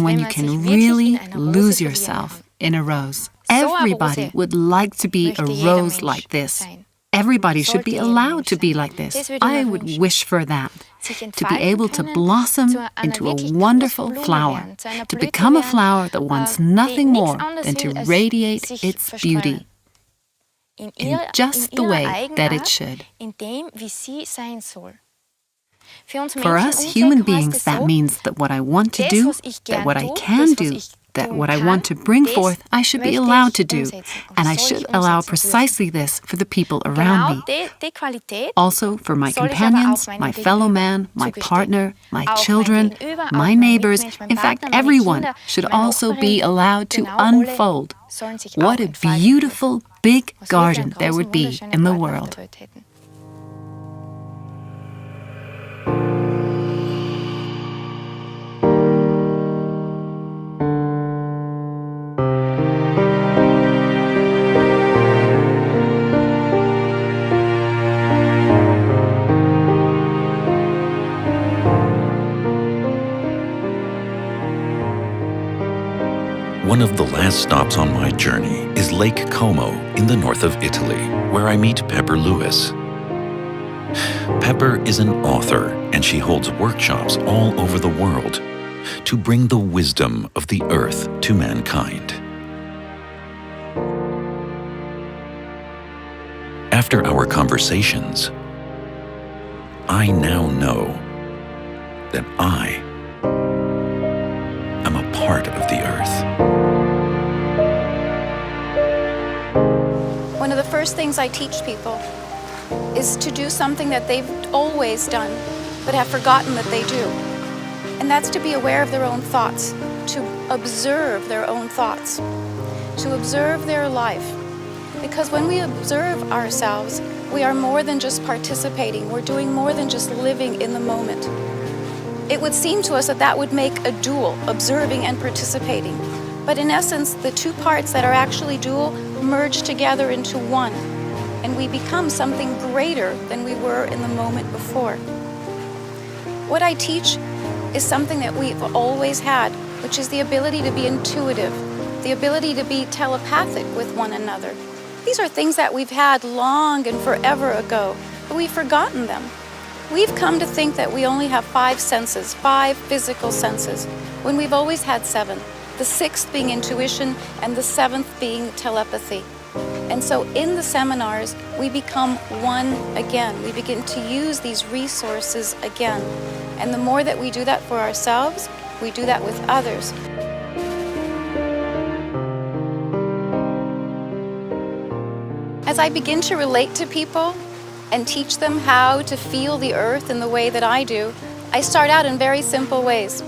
S13: when you can really lose yourself in a rose. Everybody would like to be a rose like this. Everybody should be allowed to be like this. I would wish for that. To be able to blossom into a wonderful flower, to become a flower that wants nothing more than to radiate its beauty in just the way that it should. For us human beings, that means that what I want to do, that what I can do, that what I want to bring forth, I should be allowed to do. And I should allow precisely this for the people around me. Also for my companions, my fellow man, my partner, my children, my neighbors, in fact everyone should also be allowed to unfold. What a beautiful, big garden there would be in the world.
S1: One of the last stops on my journey is Lake Como in the north of Italy, where I meet Pepper Lewis. Pepper is an author, and she holds workshops all over the world to bring the wisdom of the earth to mankind. After our conversations, I now know that I am a part of the earth.
S3: One of the first things I teach people is to do something that they've always done, but have forgotten that they do. And that's to be aware of their own thoughts, to observe their own thoughts, to observe their life. Because when we observe ourselves, we are more than just participating, we're doing more than just living in the moment. It would seem to us that that would make a dual, observing and participating. But in essence, the two parts that are actually dual merge together into one, and we become something greater than we were in the moment before. What I teach is something that we've always had, which is the ability to be intuitive, the ability to be telepathic with one another. These are things that we've had long and forever ago, but we've forgotten them. We've come to think that we only have 5 senses, 5 physical senses, when we've always had 7. The 6th being intuition and the 7th being telepathy. And so in the seminars, we become one again. We begin to use these resources again. And the more that we do that for ourselves, we do that with others. As I begin to relate to people and teach them how to feel the earth in the way that I do, I start out in very simple ways.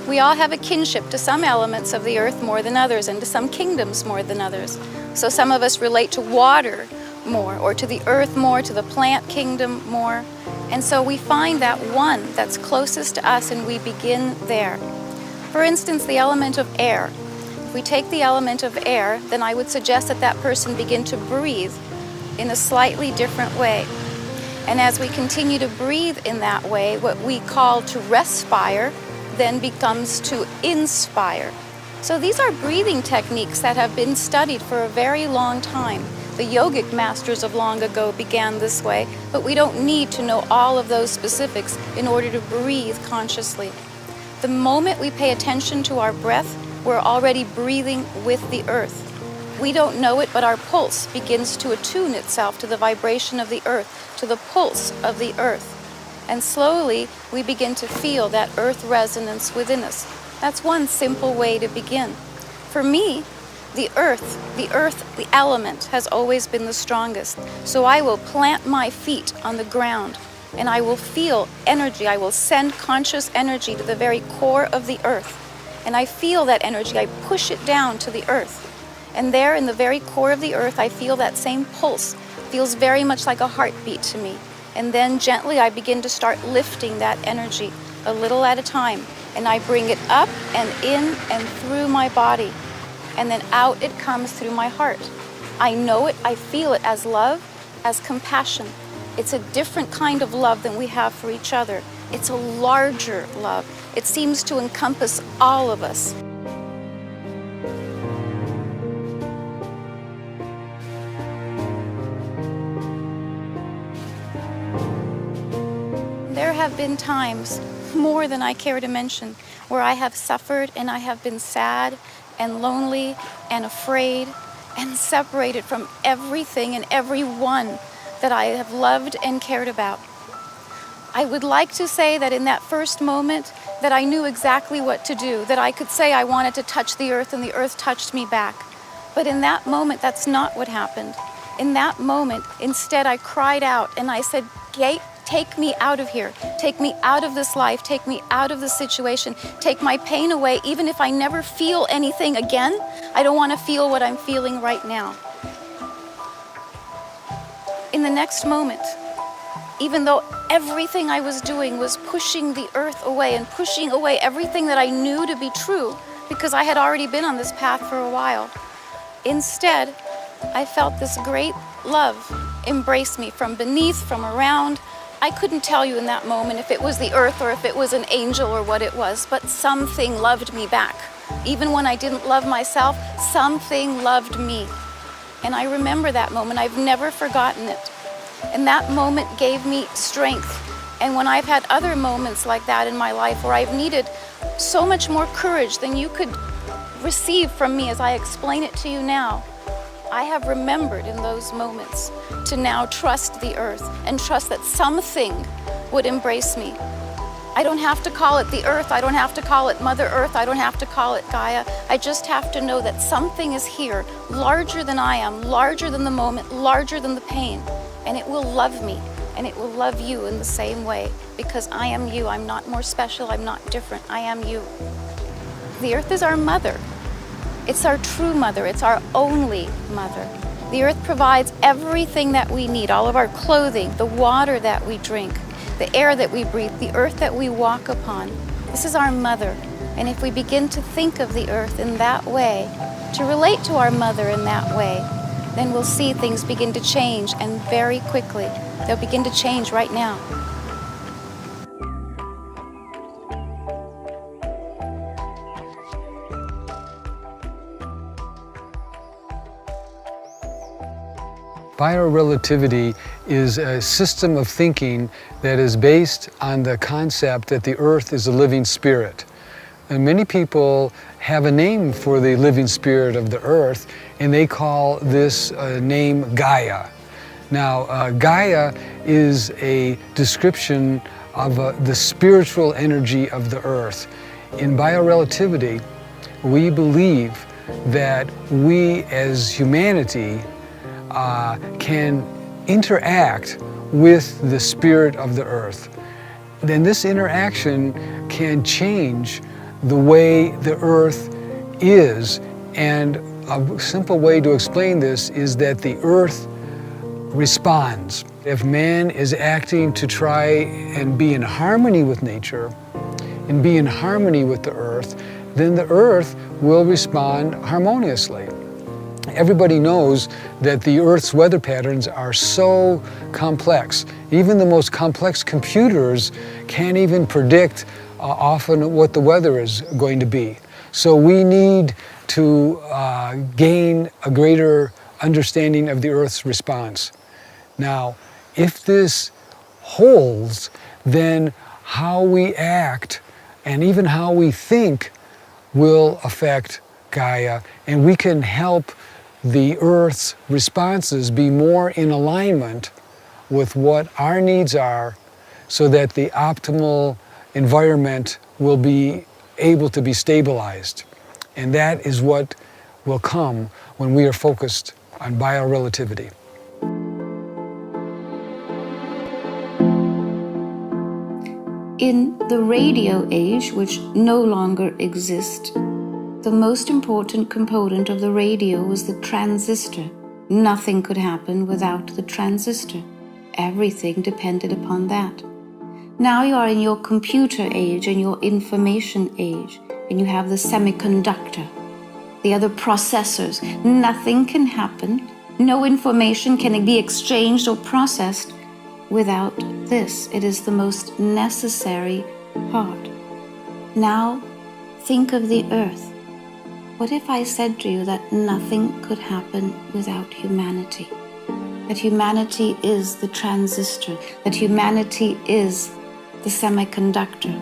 S3: We all have a kinship to some elements of the earth more than others, and to some kingdoms more than others. So some of us relate to water more, or to the earth more, to the plant kingdom more. And so we find that one that's closest to us, and we begin there. For instance, the element of air. If we take the element of air, then I would suggest that that person begin to breathe in a slightly different way. And as we continue to breathe in that way, what we call to respire then becomes to inspire. So these are breathing techniques that have been studied for a very long time. The yogic masters of long ago began this way, but we don't need to know all of those specifics in order to breathe consciously. The moment we pay attention to our breath, we're already breathing with the earth. We don't know it, but our pulse begins to attune itself to the vibration of the earth, to the pulse of the earth. And slowly, we begin to feel that earth resonance within us. That's one simple way to begin. For me, the earth, the element, has always been the strongest. So I will plant my feet on the ground, and I will feel energy. I will send conscious energy to the very core of the earth. And I feel that energy. I push it down to the earth. And there in the very core of the earth, I feel that same pulse. It feels very much like a heartbeat to me. And then gently I begin to start lifting that energy a little at a time. And I bring it up and in and through my body. And then out it comes through my heart. I know it, I feel it as love, as compassion. It's a different kind of love than we have for each other. It's a larger love. It seems to encompass all of us. There have been times, more than I care to mention, where I have suffered and I have been sad and lonely and afraid and separated from everything and everyone that I have loved and cared about. I would like to say that in that first moment that I knew exactly what to do, that I could say I wanted to touch the earth and the earth touched me back. But in that moment, that's not what happened. In that moment, instead I cried out and I said, "Gate, take me out of here. Take me out of this life. Take me out of this situation. Take my pain away. Even if I never feel anything again, I don't want to feel what I'm feeling right now." In the next moment, even though everything I was doing was pushing the earth away and pushing away everything that I knew to be true, because I had already been on this path for a while, instead, I felt this great love embrace me from beneath, from around. I couldn't tell you in that moment if it was the earth or if it was an angel or what it was, but something loved me back. Even when I didn't love myself, something loved me. And I remember that moment. I've never forgotten it. And that moment gave me strength. And when I've had other moments like that in my life where I've needed so much more courage than you could receive from me as I explain it to you now, I have remembered in those moments to now trust the earth and trust that something would embrace me. I don't have to call it the earth. I don't have to call it Mother Earth. I don't have to call it Gaia. I just have to know that something is here, larger than I am, larger than the moment, larger than the pain. And it will love me, and it will love you in the same way, because I am you. I'm not more special. I'm not different. I am you. The earth is our mother. It's our true mother. It's our only mother. The earth provides everything that we need, all of our clothing, the water that we drink, the air that we breathe, the earth that we walk upon. This is our mother. And if we begin to think of the earth in that way, to relate to our mother in that way, then we'll see things begin to change, and very quickly. They'll begin to change right now.
S7: Biorelativity is a system of thinking that is based on the concept that the earth is a living spirit. And many people have a name for the living spirit of the earth, and they call this name Gaia. Now, Gaia is a description of the spiritual energy of the earth. In biorelativity, we believe that we as humanity can interact with the spirit of the earth. Then this interaction can change the way the earth is, and a simple way to explain this is that the earth responds. If man is acting to try and be in harmony with nature and be in harmony with the earth, then the earth will respond harmoniously. Everybody knows that the Earth's weather patterns are so complex. Even the most complex computers can't even predict often what the weather is going to be. So we need to gain a greater understanding of the Earth's response. Now, if this holds, then how we act and even how we think will affect Gaia, and we can help the Earth's responses be more in alignment with what our needs are, so that the optimal environment will be able to be stabilized. And that is what will come when we are focused on biorelativity.
S2: In the radio age, which no longer exists, the most important component of the radio was the transistor. Nothing could happen without the transistor. Everything depended upon that. Now you are in your computer age and your information age, and you have the semiconductor, the other processors. Nothing can happen. No information can be exchanged or processed without this. It is the most necessary part. Now think of the earth. What if I said to you that nothing could happen without humanity? That humanity is the transistor, that humanity is the semiconductor,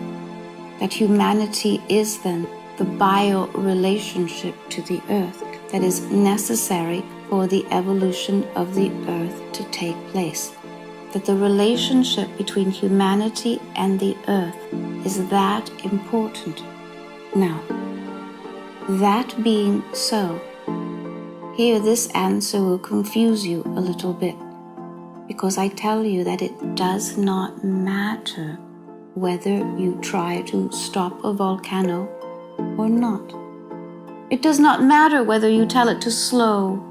S2: that humanity is then the bio-relationship to the earth that is necessary for the evolution of the earth to take place. that the relationship between humanity and the earth is that important. Now, that being so, here this answer will confuse you a little bit, because I tell you that it does not matter whether you try to stop a volcano or not. It does not matter whether you tell it to slow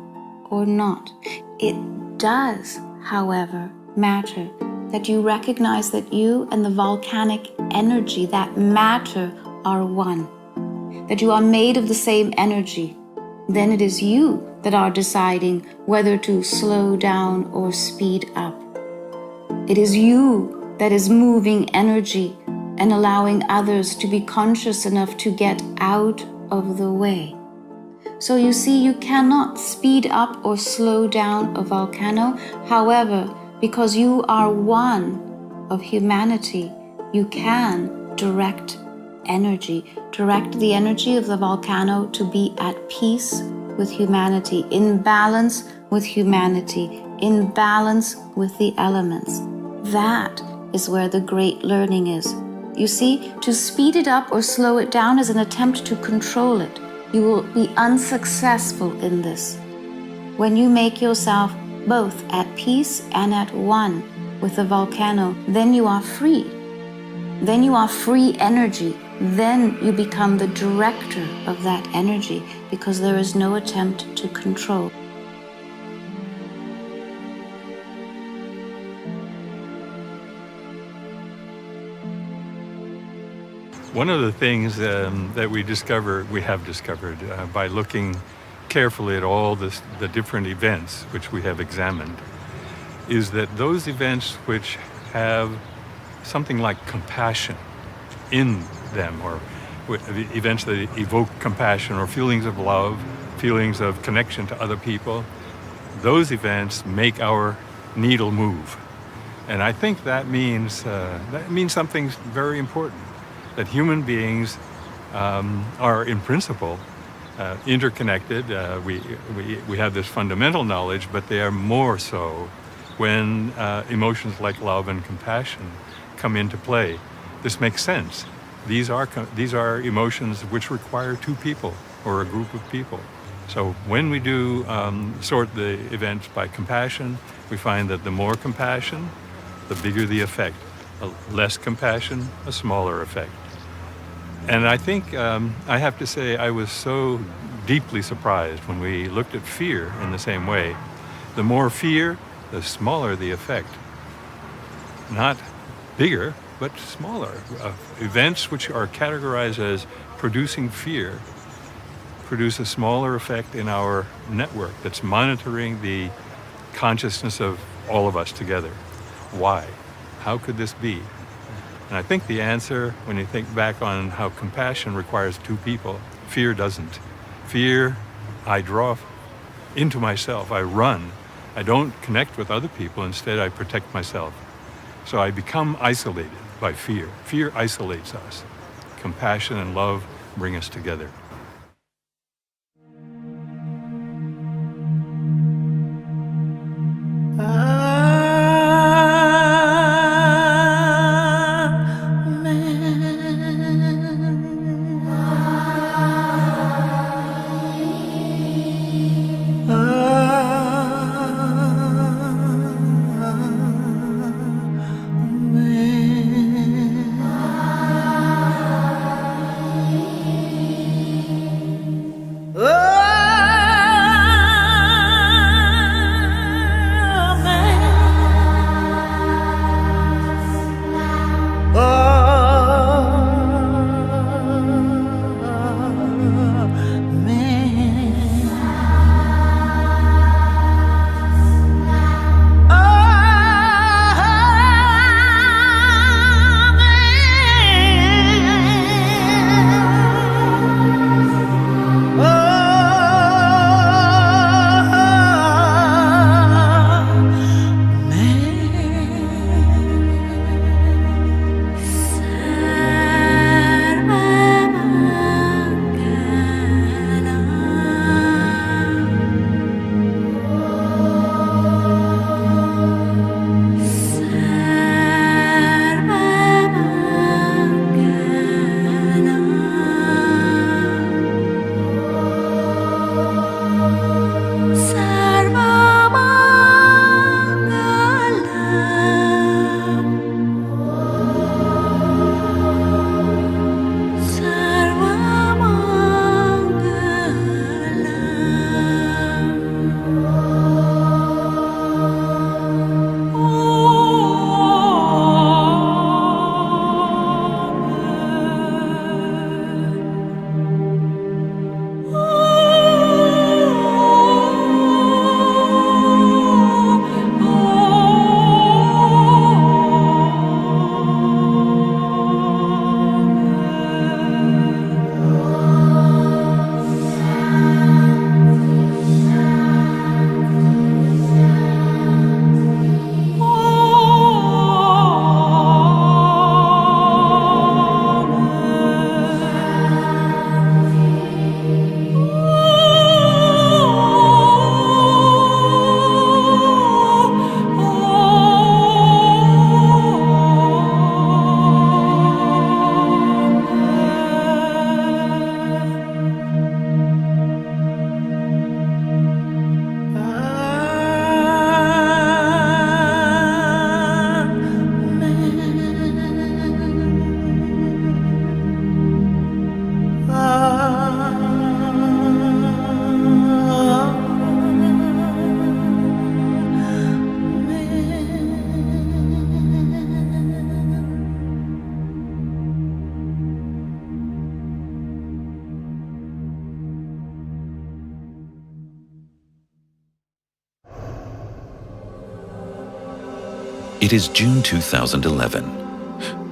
S2: or not. It does, however, matter that you recognize that you and the volcanic energy, that matter, are one, that you are made of the same energy. Then it is you that are deciding whether to slow down or speed up. It is you that is moving energy and allowing others to be conscious enough to get out of the way. So you see, you cannot speed up or slow down a volcano. However, because you are one of humanity, you can direct energy, direct the energy of the volcano to be at peace with humanity, in balance with humanity, in balance with the elements. That is where the great learning is. You see, to speed it up or slow it down is an attempt to control it. You will be unsuccessful in this. When you make yourself both at peace and at one with the volcano, then you are free. Then you are free energy. Then you become the director of that energy, because there is no attempt to control.
S9: One of the things that we have discovered by looking carefully at all the different events which we have examined, is that those events which have something like compassion in them, or the events that evoke compassion or feelings of love, feelings of connection to other people, those events make our needle move. And I think that means something very important, that human beings are in principle interconnected. We have this fundamental knowledge, but they are more so when emotions like love and compassion come into play. This makes sense. These are emotions which require two people or a group of people. So when we do sort the events by compassion, we find that the more compassion, the bigger the effect. Less compassion, a smaller effect. And I think, I have to say, I was so deeply surprised when we looked at fear in the same way. The more fear, the smaller the effect. Not bigger, but smaller. Events which are categorized as producing fear produce a smaller effect in our network that's monitoring the consciousness of all of us together. Why? How could this be? And I think the answer, when you think back on how compassion requires two people, fear doesn't. Fear, I draw into myself, I run. I don't connect with other people, instead I protect myself. So I become isolated by fear. Fear isolates us. Compassion and love bring us together.
S1: It is June 2011.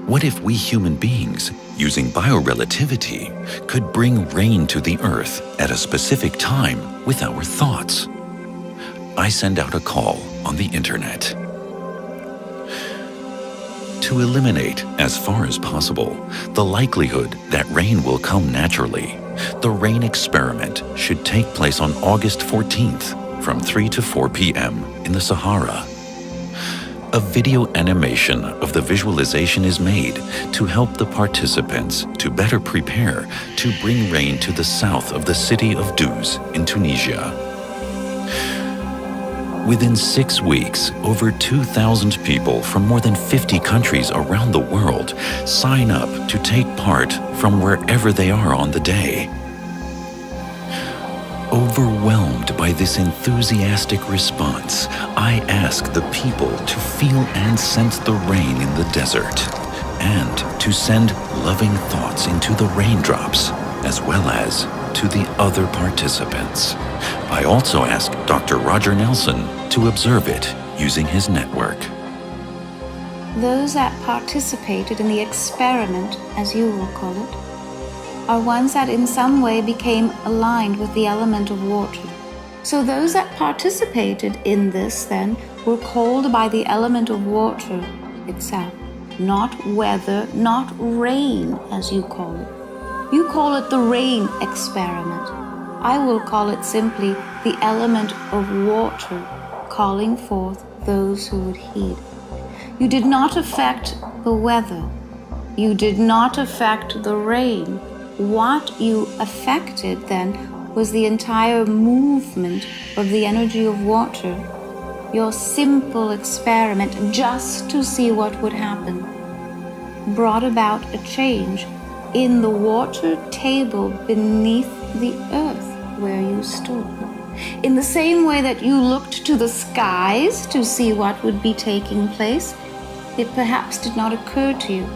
S1: What if we human beings, using biorelativity, could bring rain to the Earth at a specific time with our thoughts? I send out a call on the internet. To eliminate, as far as possible, the likelihood that rain will come naturally, the rain experiment should take place on August 14th from 3 to 4 p.m. in the Sahara. A video animation of the visualization is made to help the participants to better prepare to bring rain to the south of the city of Duz in Tunisia. Within 6 weeks, over 2,000 people from more than 50 countries around the world sign up to take part from wherever they are on the day. Overwhelmed by this enthusiastic response, I ask the people to feel and sense the rain in the desert and to send loving thoughts into the raindrops as well as to the other participants. I also ask Dr. Roger Nelson to observe it using his network.
S2: Those that participated in the experiment, as you will call it, are ones that in some way became aligned with the element of water. So those that participated in this then were called by the element of water itself, not weather, not rain as you call it. You call it the rain experiment. I will call it simply the element of water calling forth those who would heed. You did not affect the weather. You did not affect the rain. What you affected then was the entire movement of the energy of water, your simple experiment just to see what would happen, brought about a change in the water table beneath the earth where you stood. In the same way that you looked to the skies to see what would be taking place, it perhaps did not occur to you.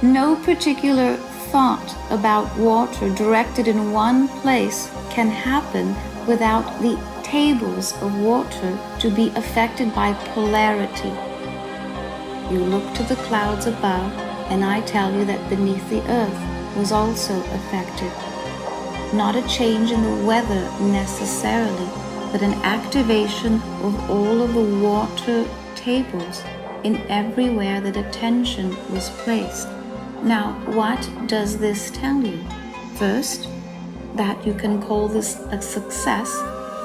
S2: No particular thought about water directed in one place can happen without the tables of water to be affected by polarity. You look to the clouds above, and I tell you that beneath the earth was also affected. Not a change in the weather necessarily, but an activation of all of the water tables in everywhere that attention was placed. Now, what does this tell you? First, that you can call this a success,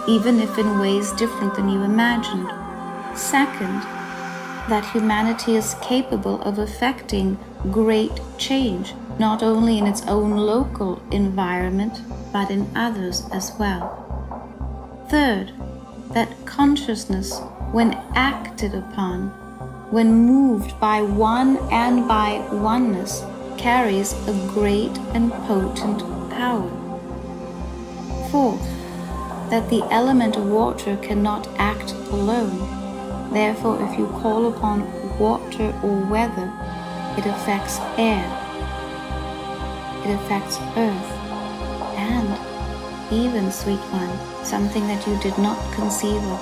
S2: even if in ways different than you imagined. Second, that humanity is capable of affecting great change, not only in its own local environment, but in others as well. Third, that consciousness, when acted upon, when moved by one and by oneness, carries a great and potent power. Fourth, that the element of water cannot act alone. Therefore, if you call upon water or weather, it affects air, it affects earth, and even, sweet one, something that you did not conceive of,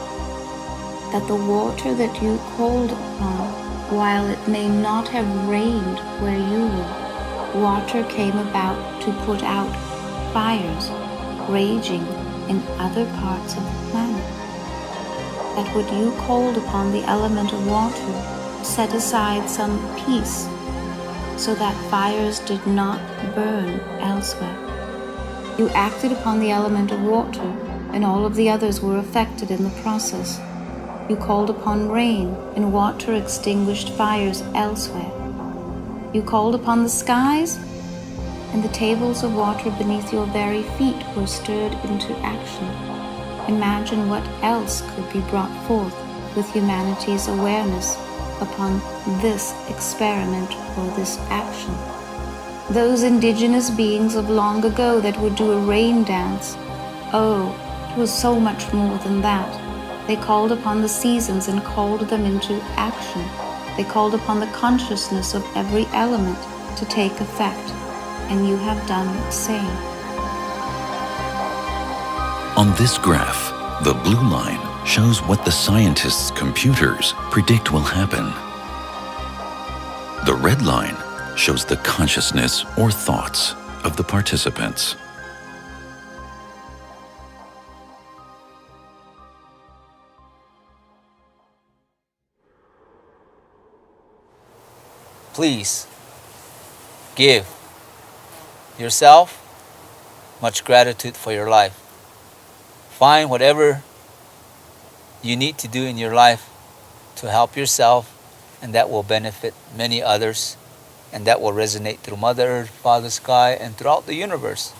S2: that the water that you called upon, while it may not have rained where you were, water came about to put out fires raging in other parts of the planet. That what you called upon the element of water set aside some peace so that fires did not burn elsewhere. You acted upon the element of water, and all of the others were affected in the process. You called upon rain, and water extinguished fires elsewhere. You called upon the skies, and the tables of water beneath your very feet were stirred into action. Imagine what else could be brought forth with humanity's awareness upon this experiment or this action. Those indigenous beings of long ago that would do a rain dance, oh, it was so much more than that. They called upon the seasons and called them into action. They called upon the consciousness of every element to take effect, and you have done the same.
S1: On this graph, the blue line shows what the scientists' computers predict will happen. The red line shows the consciousness or thoughts of the participants.
S4: Please give yourself much gratitude for your life. Find whatever you need to do in your life to help yourself, and that will benefit many others, and that will resonate through Mother Earth, Father Sky, and throughout the universe.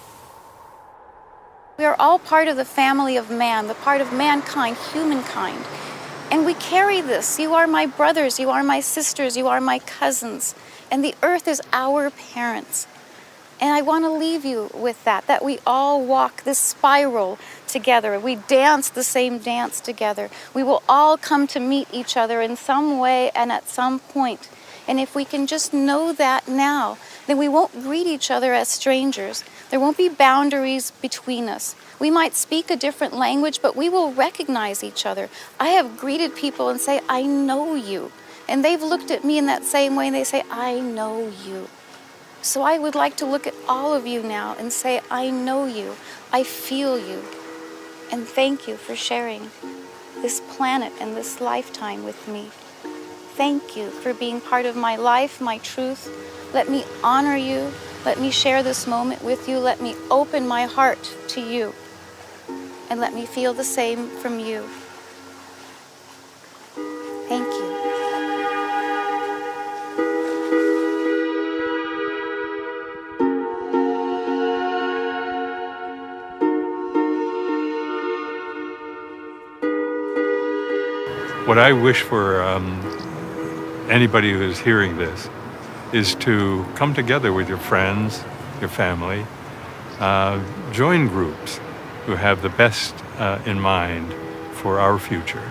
S3: We are all part of the family of man, the part of mankind, humankind. And we carry this. You are my brothers, you are my sisters, you are my cousins. And the earth is our parents. And I want to leave you with that we all walk this spiral together. We dance the same dance together. We will all come to meet each other in some way and at some point. And if we can just know that now, then we won't greet each other as strangers. There won't be boundaries between us. We might speak a different language, but we will recognize each other. I have greeted people and say, I know you. And they've looked at me in that same way and they say, I know you. So I would like to look at all of you now and say, I know you, I feel you. And thank you for sharing this planet and this lifetime with me. Thank you for being part of my life, my truth. Let me honor you. Let me share this moment with you. Let me open my heart to you. And let me feel the same from you. Thank you.
S9: What I wish for anybody who is hearing this is to come together with your friends, your family, join groups who have the best in mind for our future.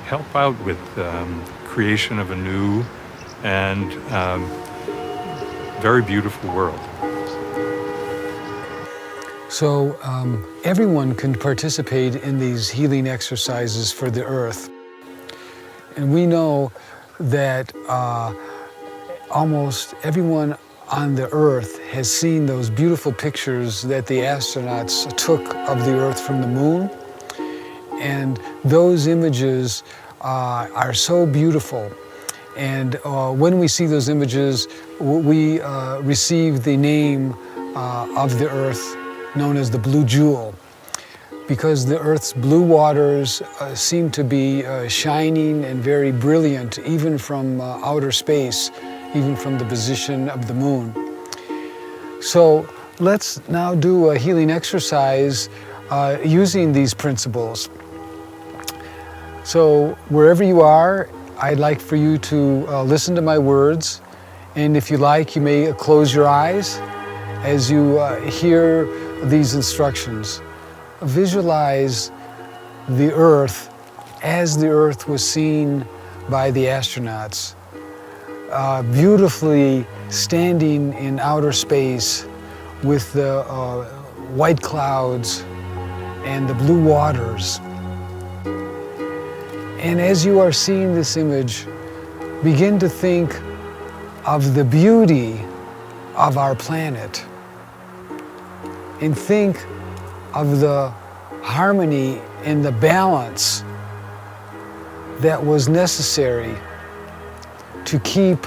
S9: Help out with creation of a new and very beautiful world.
S7: So everyone can participate in these healing exercises for the earth. And we know that almost everyone on the earth has seen those beautiful pictures that the astronauts took of the earth from the moon. And those images are so beautiful. And when we see those images, we receive the name of the earth known as the blue jewel, because the earth's blue waters seem to be shining and very brilliant, even from outer space, even from the position of the moon. So let's now do a healing exercise using these principles. So wherever you are, I'd like for you to listen to my words, and if you like, you may close your eyes as you hear these instructions. Visualize the earth as the earth was seen by the astronauts, beautifully standing in outer space with the white clouds and the blue waters. And as you are seeing this image, begin to think of the beauty of our planet, and think of the harmony and the balance that was necessary to keep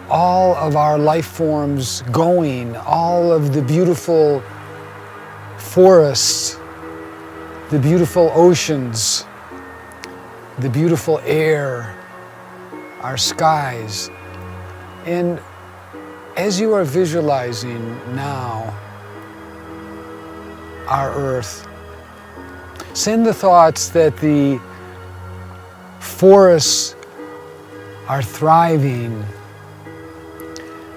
S7: all of our life forms going, all of the beautiful forests, the beautiful oceans, the beautiful air, our skies. And as you are visualizing now our earth, send the thoughts that the forests are thriving,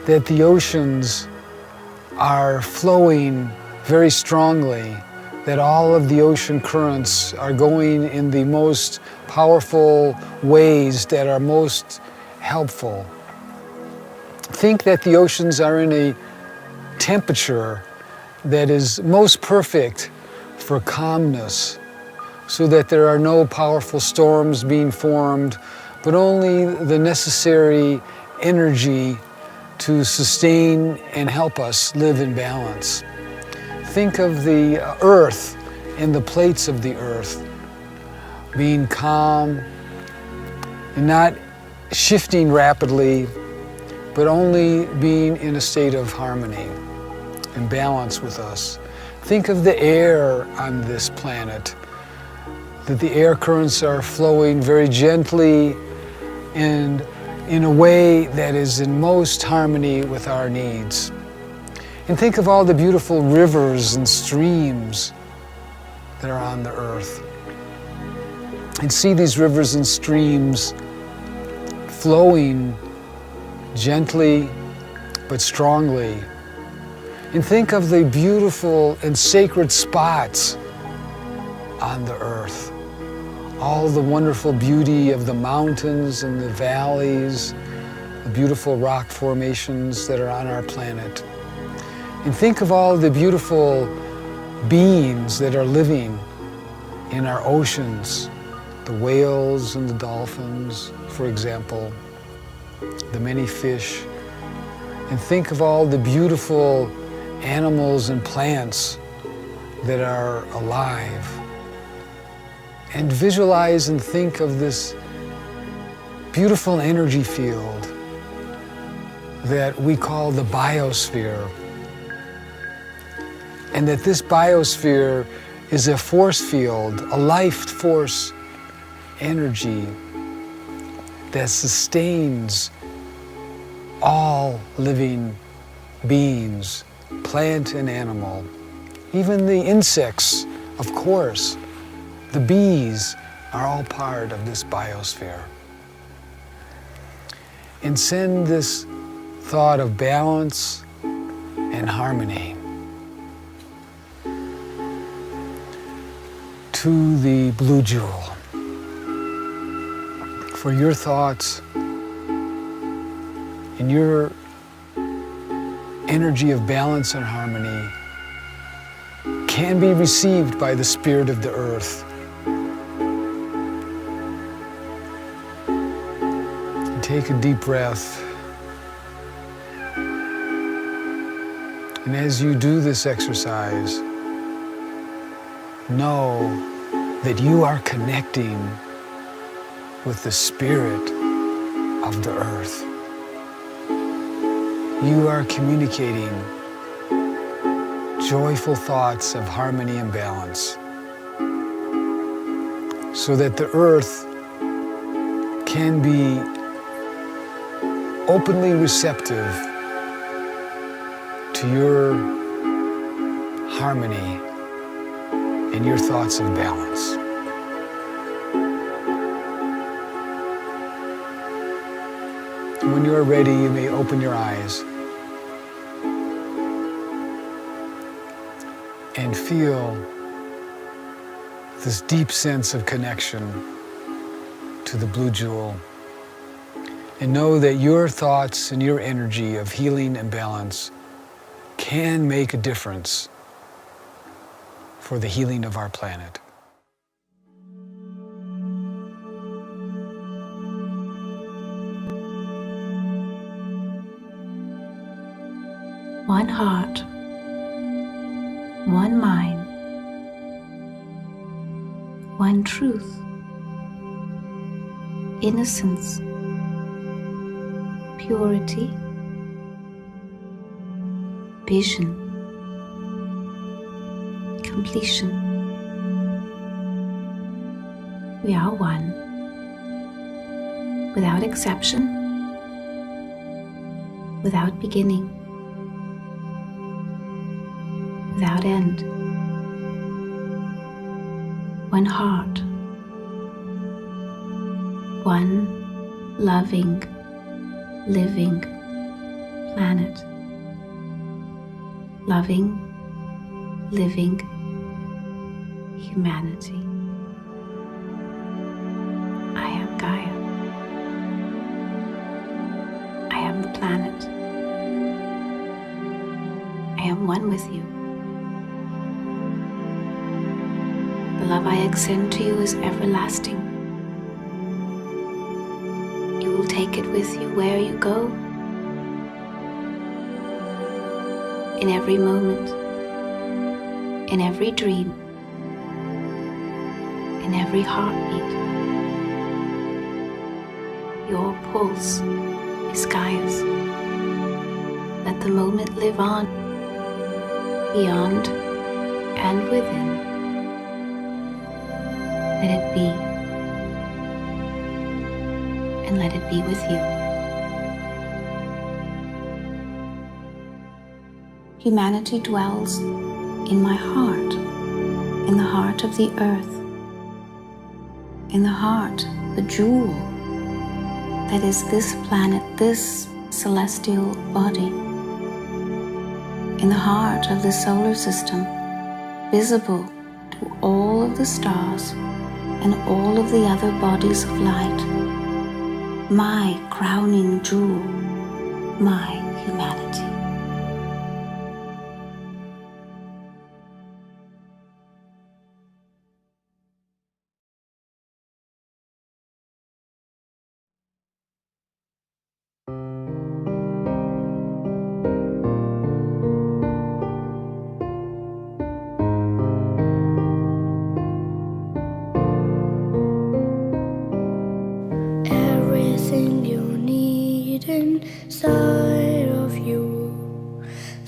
S7: that the oceans are flowing very strongly, that all of the ocean currents are going in the most powerful ways that are most helpful. Think that the oceans are in a temperature that is most perfect for calmness, so that there are no powerful storms being formed, but only the necessary energy to sustain and help us live in balance. Think of the earth and the plates of the earth being calm and not shifting rapidly, but only being in a state of harmony and balance with us. Think of the air on this planet, that the air currents are flowing very gently and in a way that is in most harmony with our needs. And think of all the beautiful rivers and streams that are on the earth. And see these rivers and streams flowing gently but strongly. And think of the beautiful and sacred spots on the earth. All the wonderful beauty of the mountains and the valleys, the beautiful rock formations that are on our planet. And think of all the beautiful beings that are living in our oceans, the whales and the dolphins, for example, the many fish. And think of all the beautiful animals and plants that are alive. And visualize and think of this beautiful energy field that we call the biosphere. And that this biosphere is a force field, a life force energy that sustains all living beings, plant and animal, even the insects, of course. The bees are all part of this biosphere. And send this thought of balance and harmony to the blue jewel. For your thoughts and your energy of balance and harmony can be received by the spirit of the earth. And take a deep breath. And as you do this exercise, know that you are connecting with the spirit of the earth. You are communicating joyful thoughts of harmony and balance so that the earth can be openly receptive to your harmony and your thoughts of balance. When you are ready, you may open your eyes and feel this deep sense of connection to the blue jewel. And know that your thoughts and your energy of healing and balance can make a difference for the healing of our planet.
S2: One heart, one mind, one truth, innocence, purity, vision, completion. We are one, without exception, without beginning, without end. One heart, one loving, living planet. Loving, living humanity. I am Gaia. I am the planet. I am one with you. The love I extend to you is everlasting. You will take it with you where you go, in every moment, in every dream, in every heartbeat. Your pulse is Gaia's. Let the moment live on, beyond and within. Let it be, and let it be with you. Humanity dwells in my heart, in the heart of the earth, in the heart, the jewel that is this planet, this celestial body, in the heart of the solar system, visible to all of the stars and all of the other bodies of light, my crowning jewel, my humanity.
S14: Everything you need inside of you,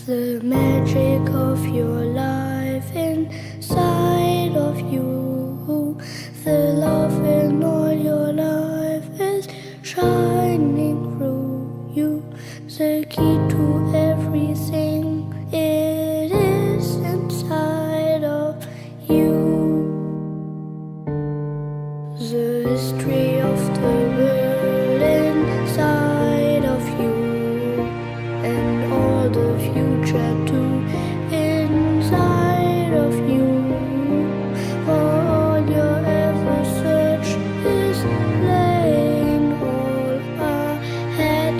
S14: the magic of your life inside of you, the love in all your life is shining through you, the key to everything, it is inside of you. The history of the world inside of you, and all the future too inside of you. For all your ever search is laying all ahead.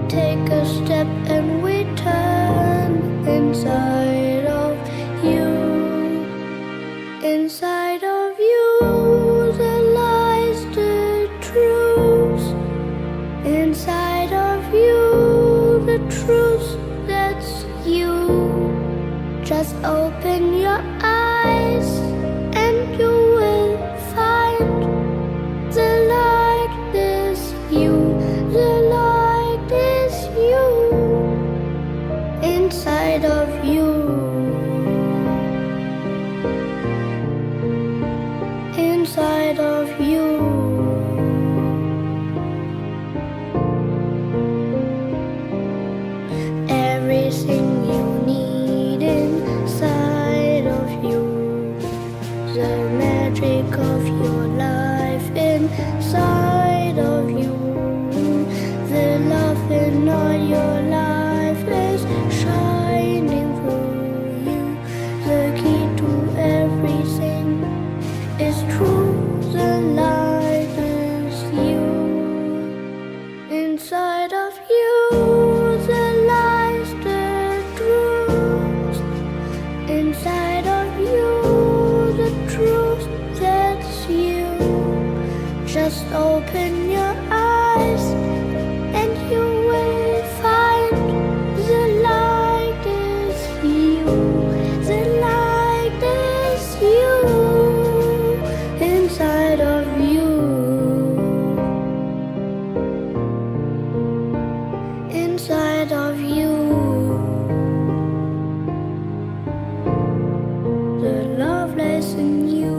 S14: Take a step and we turn inside of you. Inside of you, there lies the truth. Inside of you, the truth that's you. Just open your eyes and you will find the light is you. The light is you. Inside of you. Inside of you. Everything you need inside of you, the magic of your life inside of you, the love in all your life is shining through you, the key to everything is true, the light is you. Inside of you, the lies the truth. Inside of you, the truth that's you. Just open your eyes and you will find the light is you. The light is you. Inside of you. Inside of you. The love lies in you.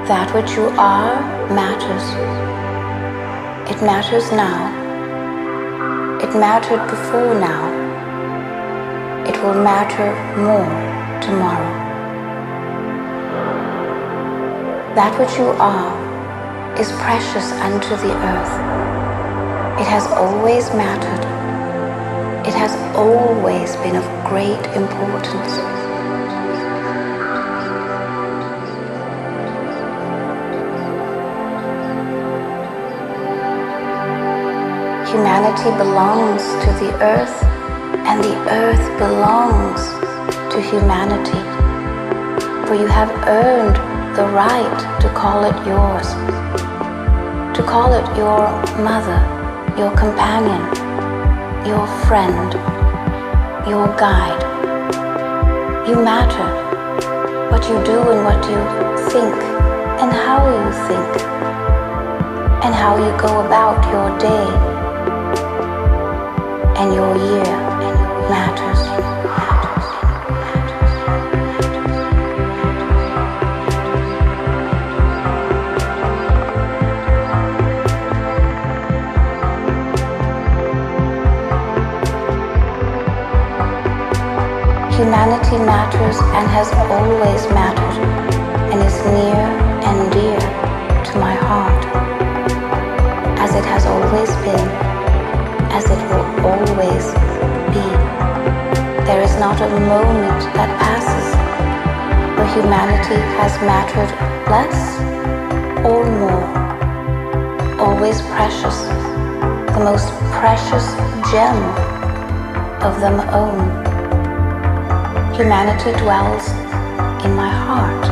S2: That which you are matters. It matters now. It mattered before now. It will matter more tomorrow. That which you are is precious unto the earth. It has always mattered. It has always been of great importance. Humanity belongs to the earth, and the earth belongs to humanity. For you have earned the right to call it yours, to call it your mother, your companion, your friend, your guide. You matter. What you do and what you think, and how you think, and how you go about your day and your year matters. Humanity matters and has always mattered, and is near and dear to my heart, as it has always been, as it will always be. There is not a moment that passes where humanity has mattered less or more. Always precious, the most precious gem of them own. Humanity dwells in my heart,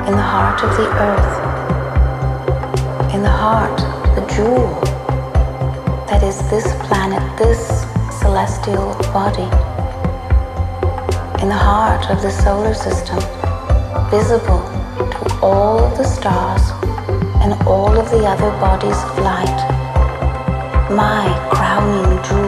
S2: in the heart of the earth, in the heart, the jewel that is this planet, this celestial body, in the heart of the solar system, visible to all of the stars and all of the other bodies of light. My crowning jewel.